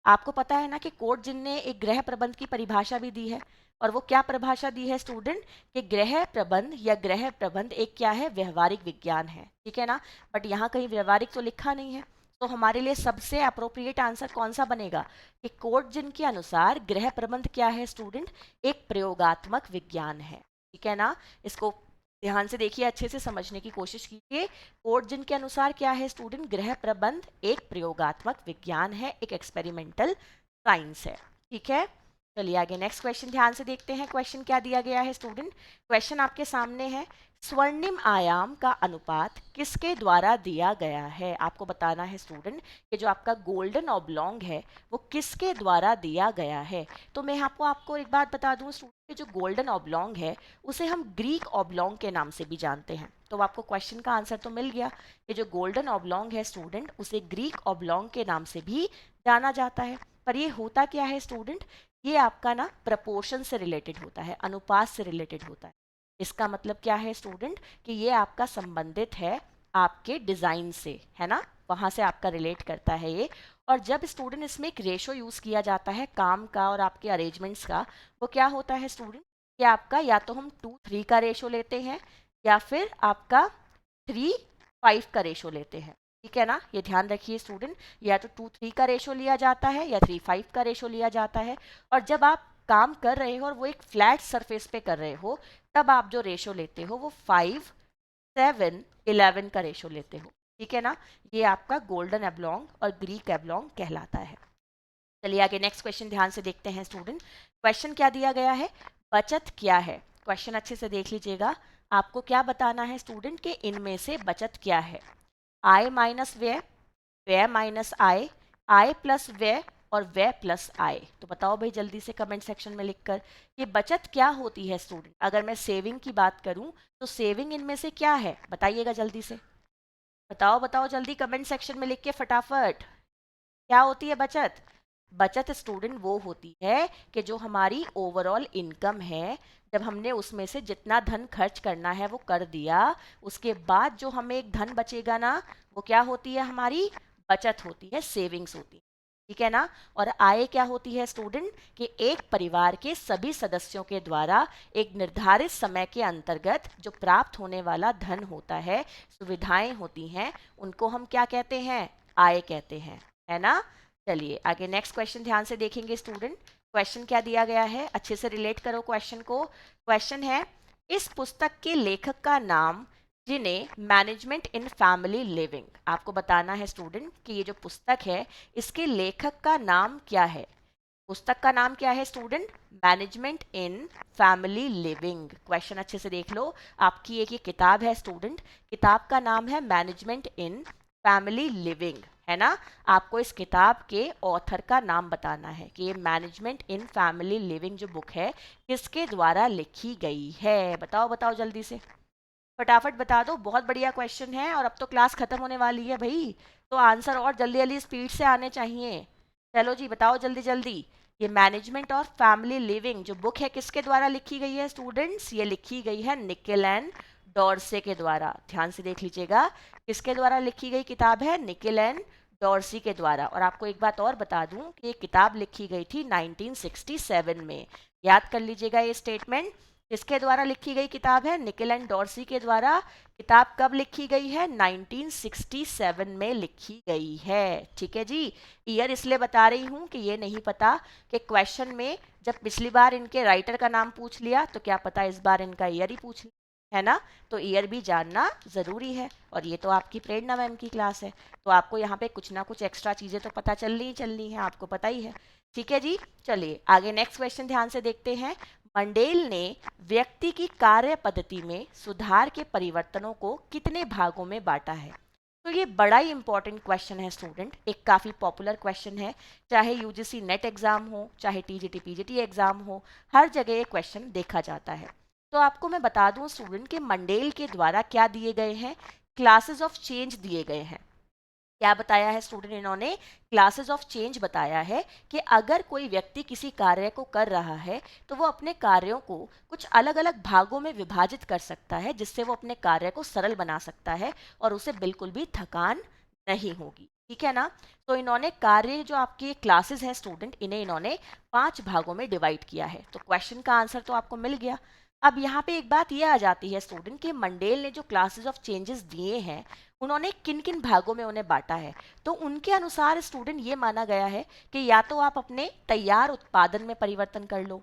आपको पता है ना कि कोर्टजिन ने एक गृह प्रबंध की परिभाषा भी दी है, और वो क्या परिभाषा दी है स्टूडेंट, कि गृह प्रबंध या गृह प्रबंध एक क्या है, व्यवहारिक विज्ञान है, ठीक है ना। बट यहाँ कहीं व्यवहारिक तो लिखा नहीं है, तो हमारे लिए सबसे अप्रोप्रिएट आंसर कौन सा बनेगा, कि कोर्टजिन के अनुसार गृह प्रबंध क्या है स्टूडेंट, एक प्रयोगात्मक विज्ञान है, ठीक है ना। इसको ध्यान से देखिए, अच्छे से समझने की कोशिश कीजिए। कोर्टजिन के अनुसार क्या है स्टूडेंट, गृह प्रबंध एक प्रयोगात्मक विज्ञान है, एक एक्सपेरिमेंटल साइंस है, ठीक है। चलिए आगे नेक्स्ट क्वेश्चन ध्यान से देखते हैं। क्वेश्चन क्या दिया गया है स्टूडेंट, क्वेश्चन आपके सामने है, स्वर्णिम आयाम का अनुपात किसके द्वारा दिया गया है। आपको बताना है स्टूडेंट कि जो आपका गोल्डन ऑब्लोंग है वो किसके द्वारा दिया गया है। तो मैं आपको एक बात बता दूं स्टूडेंट, कि जो गोल्डन ऑब्लोंग है उसे हम ग्रीक ऑब्लोंग के नाम से भी जानते हैं। तो आपको क्वेश्चन का आंसर तो मिल गया कि जो गोल्डन ऑब्लोंग है स्टूडेंट उसे ग्रीक ऑब्लोंग के नाम से भी जाना जाता है। पर ये होता क्या है स्टूडेंट, ये आपका ना प्रपोर्शन से रिलेटेड होता है, अनुपात से रिलेटेड होता है। इसका मतलब क्या है स्टूडेंट, कि ये आपका संबंधित है आपके डिजाइन से, है ना, वहां से आपका रिलेट करता है ये। और जब स्टूडेंट इसमें एक रेशो यूज किया जाता है काम का और आपके अरेंजमेंट्स का, वो क्या होता है स्टूडेंट, कि आपका या तो हम 2:3 का रेशो लेते हैं, या फिर आपका 3:5 का रेशो लेते हैं, ठीक है ना। ये ध्यान रखिए स्टूडेंट, या तो 2:3 का रेशो लिया जाता है या 3:5 का रेशो लिया जाता है। और जब आप काम कर रहे हो और वो एक फ्लैट सरफेस पे कर रहे हो, तब आप जो रेशो लेते हो वो 5:7:11 का रेशो लेते हो, ठीक है ना। ये आपका गोल्डन एब्लोंग और ग्रीक एब्लोंग कहलाता है। चलिए आगे नेक्स्ट क्वेश्चन ध्यान से देखते हैं स्टूडेंट। क्वेश्चन क्या दिया गया है, बचत क्या है। क्वेश्चन अच्छे से देख लीजिएगा। आपको क्या बताना है स्टूडेंट, के इनमें से बचत क्या है। आय माइनस व्यय, व्यय माइनस आय, आय प्लस व्यय, और व्यय प्लस आय। तो बताओ भाई जल्दी से कमेंट सेक्शन में लिखकर, ये बचत क्या होती है स्टूडेंट। अगर मैं सेविंग की बात करूं तो सेविंग इनमें से क्या है, बताइएगा जल्दी से। बताओ बताओ जल्दी कमेंट सेक्शन में लिख के फटाफट, क्या होती है बचत। बचत स्टूडेंट वो होती है कि जो हमारी ओवरऑल इनकम है, जब हमने उसमें से जितना धन खर्च करना है वो कर दिया, उसके बाद जो हमें एक धन बचेगा ना, वो क्या होती है, हमारी बचत होती है, सेविंग्स होती है, ठीक है ना। और आय क्या होती है स्टूडेंट, कि एक परिवार के सभी सदस्यों के द्वारा एक निर्धारित समय के अंतर्गत जो प्राप्त होने वाला धन होता है, सुविधाएं होती हैं, उनको हम क्या कहते हैं, आय कहते हैं, है ना। चलिए आगे नेक्स्ट क्वेश्चन ध्यान से देखेंगे स्टूडेंट। क्वेश्चन क्या दिया गया है, अच्छे से रिलेट करो क्वेश्चन को। क्वेश्चन है, इस पुस्तक के लेखक का नाम जिन्हें मैनेजमेंट इन फैमिली लिविंग। आपको बताना है स्टूडेंट कि ये जो पुस्तक है इसके लेखक का नाम क्या है। पुस्तक का नाम क्या है student, management in family living. Question अच्छे से देख लो, आपकी एक ये किताब है स्टूडेंट, किताब का नाम है मैनेजमेंट इन फैमिली लिविंग, है ना। आपको इस किताब के ऑथर का नाम बताना है कि ये मैनेजमेंट इन फैमिली लिविंग जो बुक है किसके द्वारा लिखी गई है। बताओ बताओ जल्दी से, फटाफट बता दो। बहुत बढ़िया क्वेश्चन है, और अब तो क्लास खत्म होने वाली है भाई, तो आंसर और जल्दी जल्दी स्पीड से आने चाहिए। चलो जी बताओ जल्दी जल्दी। ये मैनेजमेंट और फैमिली लिविंग जो बुक है किसके द्वारा लिखी गई है स्टूडेंट्स, ये लिखी गई है निकेल एंड डॉर्से के द्वारा। ध्यान से देख लीजिएगा, किसके द्वारा लिखी गई किताब है, निकेल एंड डॉर्सी के द्वारा। और आपको एक बात और बता दूं कि ये किताब लिखी गई थी 1967 में। याद कर लीजिएगा ये स्टेटमेंट, किसके द्वारा लिखी गई किताब है, निकेल एंड डॉर्सी के द्वारा। किताब कब लिखी गई है, 1967 में लिखी गई है, ठीक है जी। ईयर इसलिए बता रही हूँ कि ये नहीं पता कि क्वेश्चन में जब पिछली बार इनके राइटर का नाम पूछ लिया तो क्या पता इस बार इनका ईयर ही पूछ लिया, है ना। तो ईयर भी जानना ज़रूरी है, और ये तो आपकी प्रेरणा मैम की क्लास है, तो आपको यहाँ पे कुछ ना कुछ एक्स्ट्रा चीज़ें तो पता चलनी ही चलनी है, आपको पता ही है, ठीक है जी। चलिए आगे नेक्स्ट क्वेश्चन ध्यान से देखते हैं। मंडेल ने व्यक्ति की कार्य पद्धति में सुधार के परिवर्तनों को कितने भागों में बांटा है। तो ये बड़ा ही इंपॉर्टेंट क्वेश्चन है स्टूडेंट, एक काफ़ी पॉपुलर क्वेश्चन है, चाहे यूजीसी नेट एग्जाम हो, चाहे टीजीटी पीजीटी एग्जाम हो, हर जगह ये क्वेश्चन देखा जाता है। तो आपको मैं बता दूं स्टूडेंट कि मंडेल के द्वारा क्या दिए गए हैं, क्लासेस ऑफ चेंज दिए गए हैं। क्या बताया है स्टूडेंट इन्होंने? क्लासेस ऑफ चेंज बताया है कि अगर कोई व्यक्ति किसी कार्य को कर रहा है तो वो अपने कार्यों को कुछ अलग अलग भागों में विभाजित कर सकता है, जिससे वो अपने कार्य को सरल बना सकता है और उसे बिल्कुल भी थकान नहीं होगी। ठीक है ना? तो इन्होंने कार्य जो आपके क्लासेस हैं स्टूडेंट, इन्हें इन्होंने 5 भागों में डिवाइड किया है। तो क्वेश्चन का आंसर तो आपको मिल गया। अब यहाँ पे एक बात ये आ जाती है स्टूडेंट कि मंडेल ने जो क्लासेस ऑफ चेंजेस दिए हैं, उन्होंने किन किन भागों में उन्हें बांटा है। तो उनके अनुसार स्टूडेंट ये माना गया है कि या तो आप अपने तैयार उत्पादन में परिवर्तन कर लो,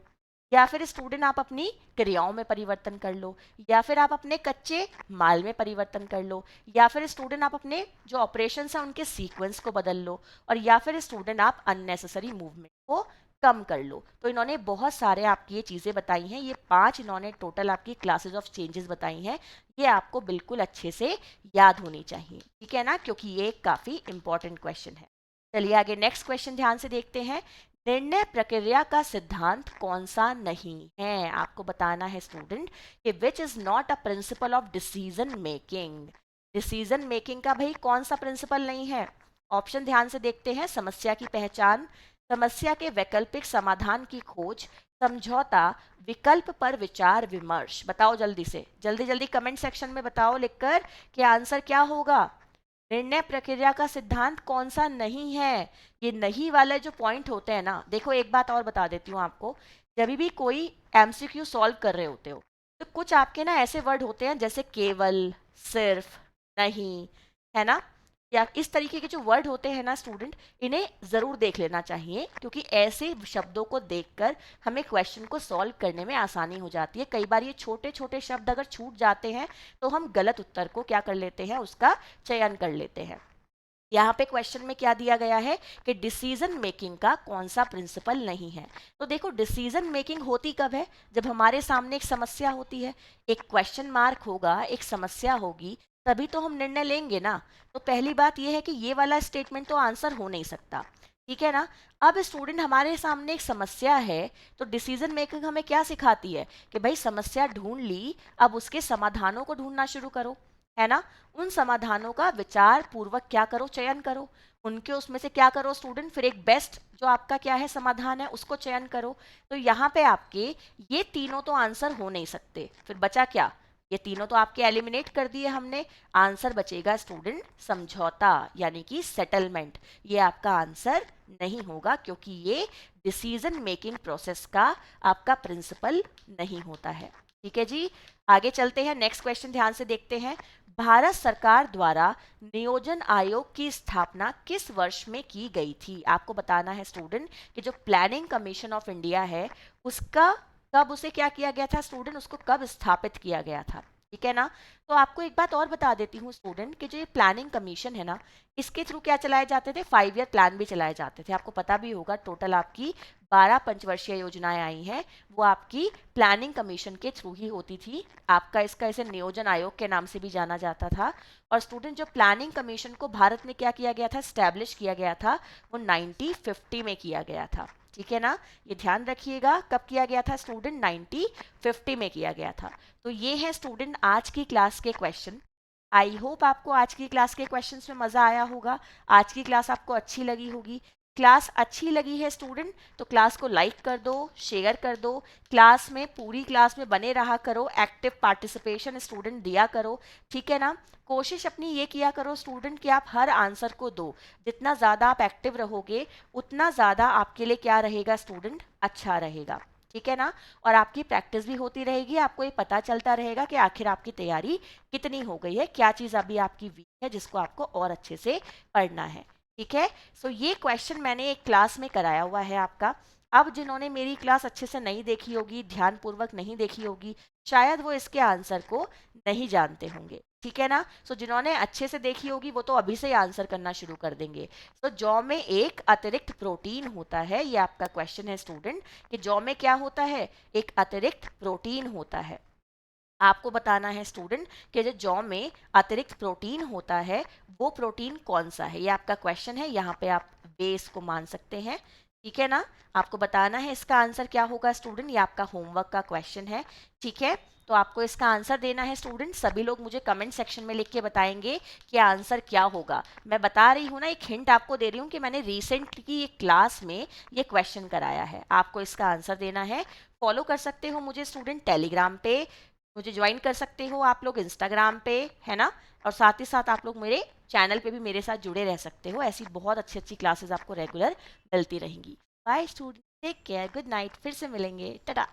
या फिर स्टूडेंट आप अपनी क्रियाओं में परिवर्तन कर लो, या फिर आप अपने कच्चे माल में परिवर्तन कर लो, या फिर स्टूडेंट आप अपने जो ऑपरेशन है उनके सीक्वेंस को बदल लो, और या फिर स्टूडेंट आप अननेसेसरी मूवमेंट को कम कर लो। तो इन्होंने बहुत सारे आपकी ये चीज़ें बताई हैं, ये 5 इन्होंने टोटल आपकी क्लासेस ऑफ चेंजेस बताई हैं। ये आपको बिल्कुल अच्छे से याद होनी चाहिए, ठीक है ना, क्योंकि ये काफ़ी इंपॉर्टेंट क्वेश्चन है। चलिए आगे नेक्स्ट क्वेश्चन ध्यान से देखते हैं। निर्णय प्रक्रिया का सिद्धांत कौन सा नहीं है? आपको बताना है स्टूडेंट कि which is not a principle of decision making. Decision making का भाई कौन सा प्रिंसिपल नहीं है? ऑप्शन ध्यान से देखते हैं। समस्या की पहचान, समस्या के वैकल्पिक समाधान की खोज, समझौता, विकल्प पर विचार विमर्श। बताओ जल्दी से, जल्दी जल्दी कमेंट सेक्शन में बताओ लिखकर कि आंसर क्या होगा। निर्णय प्रक्रिया का सिद्धांत कौन सा नहीं है? ये नहीं वाले जो पॉइंट होते हैं ना, देखो एक बात और बता देती हूँ आपको। जब भी कोई एमसीक्यू सॉल्व कर रहे होते हो तो कुछ आपके ना ऐसे वर्ड होते हैं जैसे केवल, सिर्फ, नहीं, है ना, या इस तरीके के जो वर्ड होते हैं ना स्टूडेंट, इन्हें ज़रूर देख लेना चाहिए, क्योंकि ऐसे शब्दों को देखकर हमें क्वेश्चन को सॉल्व करने में आसानी हो जाती है। कई बार ये छोटे छोटे शब्द अगर छूट जाते हैं तो हम गलत उत्तर को क्या कर लेते हैं, उसका चयन कर लेते हैं। यहाँ पे क्वेश्चन में क्या दिया गया है कि डिसीजन मेकिंग का कौन सा प्रिंसिपल नहीं है। तो देखो डिसीजन मेकिंग होती कब है? जब हमारे सामने एक समस्या होती है, एक क्वेश्चन मार्क होगा, एक समस्या होगी, तभी तो हम निर्णय लेंगे ना। तो पहली बात यह है कि ये वाला स्टेटमेंट तो आंसर हो नहीं सकता, ठीक है ना। अब स्टूडेंट हमारे सामने एक समस्या है, तो डिसीजन मेकिंग हमें क्या सिखाती है कि भाई समस्या ढूंढ ली, अब उसके समाधानों को ढूंढना शुरू करो, है ना। उन समाधानों का विचार पूर्वक क्या करो, चयन करो, उनके उसमें से क्या करो स्टूडेंट, फिर एक बेस्ट जो आपका क्या है समाधान है उसको चयन करो। तो यहाँ पे आपके ये तीनों तो आंसर हो नहीं सकते, फिर बचा क्या? ये तीनों तो आपके एलिमिनेट कर दिए हमने। आंसर बचेगा स्टूडेंट समझौता, यानी कि सेटलमेंट। ये आपका आंसर नहीं होगा, क्योंकि ये डिसीजन मेकिंग प्रोसेस का आपका प्रिंसिपल नहीं होता है। ठीक है जी, आगे चलते हैं। नेक्स्ट क्वेश्चन ध्यान से देखते हैं। भारत सरकार द्वारा नियोजन आयोग की स्थापना किस वर्ष में की गई थी? आपको बताना है स्टूडेंट कि जो प्लानिंग कमीशन ऑफ इंडिया है उसका कब उसे क्या किया गया था स्टूडेंट, उसको कब स्थापित किया गया था, ठीक है ना। तो आपको एक बात और बता देती हूँ स्टूडेंट कि जो ये प्लानिंग कमीशन है ना, इसके थ्रू क्या चलाए जाते थे, 5 ईयर प्लान भी चलाए जाते थे। आपको पता भी होगा टोटल आपकी 12 पंचवर्षीय योजनाएं आई हैं, वो आपकी प्लानिंग कमीशन के थ्रू ही होती थी। आपका इसका इसे नियोजन आयोग के नाम से भी जाना जाता था। और स्टूडेंट जो प्लानिंग कमीशन को भारत में क्या किया गया था, स्टैब्लिश किया गया था, वो 1950 में किया गया था, ठीक है ना। ये ध्यान रखिएगा कब किया गया था स्टूडेंट, 1950 में किया गया था। तो ये है स्टूडेंट आज की क्लास के क्वेश्चन। आई होप आपको आज की क्लास के क्वेश्चंस में मज़ा आया होगा, आज की क्लास आपको अच्छी लगी होगी। क्लास अच्छी लगी है स्टूडेंट तो क्लास को लाइक कर दो, शेयर कर दो, क्लास में पूरी क्लास में बने रहा करो, एक्टिव पार्टिसिपेशन स्टूडेंट दिया करो, ठीक है ना। कोशिश अपनी ये किया करो स्टूडेंट कि आप हर आंसर को दो। जितना ज़्यादा आप एक्टिव रहोगे उतना ज़्यादा आपके लिए क्या रहेगा स्टूडेंट, अच्छा रहेगा, ठीक है ना। और आपकी प्रैक्टिस भी होती रहेगी, आपको ये पता चलता रहेगा कि आखिर आपकी तैयारी कितनी हो गई है, क्या चीज़ अभी आपकी वीक है जिसको आपको और अच्छे से पढ़ना है, ठीक है। सो ये क्वेश्चन मैंने एक क्लास में कराया हुआ है आपका। अब जिन्होंने मेरी क्लास अच्छे से नहीं देखी होगी, ध्यानपूर्वक नहीं देखी होगी, शायद वो इसके आंसर को नहीं जानते होंगे, ठीक है ना। सो जिन्होंने अच्छे से देखी होगी वो तो अभी से ही आंसर करना शुरू कर देंगे। तो जौ में एक अतिरिक्त प्रोटीन होता है, ये आपका क्वेश्चन है स्टूडेंट कि जौ में क्या होता है, एक अतिरिक्त प्रोटीन होता है। आपको बताना है स्टूडेंट कि जो जौ में अतिरिक्त प्रोटीन होता है वो प्रोटीन कौन सा है, ये आपका क्वेश्चन है। यहाँ पे आप बेस को मान सकते हैं, ठीक है ना? आपको बताना है इसका आंसर क्या होगा स्टूडेंट, ये आपका होमवर्क का क्वेश्चन है। ठीक है, तो आपको इसका आंसर देना है स्टूडेंट। सभी लोग मुझे कमेंट सेक्शन में लिख के बताएंगे कि आंसर क्या होगा। मैं बता रही हूँ ना, एक हिंट आपको दे रही हूँ कि मैंने रिसेंट की एक क्लास में ये क्वेश्चन कराया है। आपको इसका आंसर देना है। फॉलो कर सकते हो मुझे स्टूडेंट टेलीग्राम पे, मुझे ज्वाइन कर सकते हो आप लोग इंस्टाग्राम पे, है ना? और साथ ही साथ आप लोग मेरे चैनल पे भी मेरे साथ जुड़े रह सकते हो। ऐसी बहुत अच्छी अच्छी क्लासेस आपको रेगुलर मिलती रहेंगी। Bye student, take care, good night, फिर से मिलेंगे, टाटा।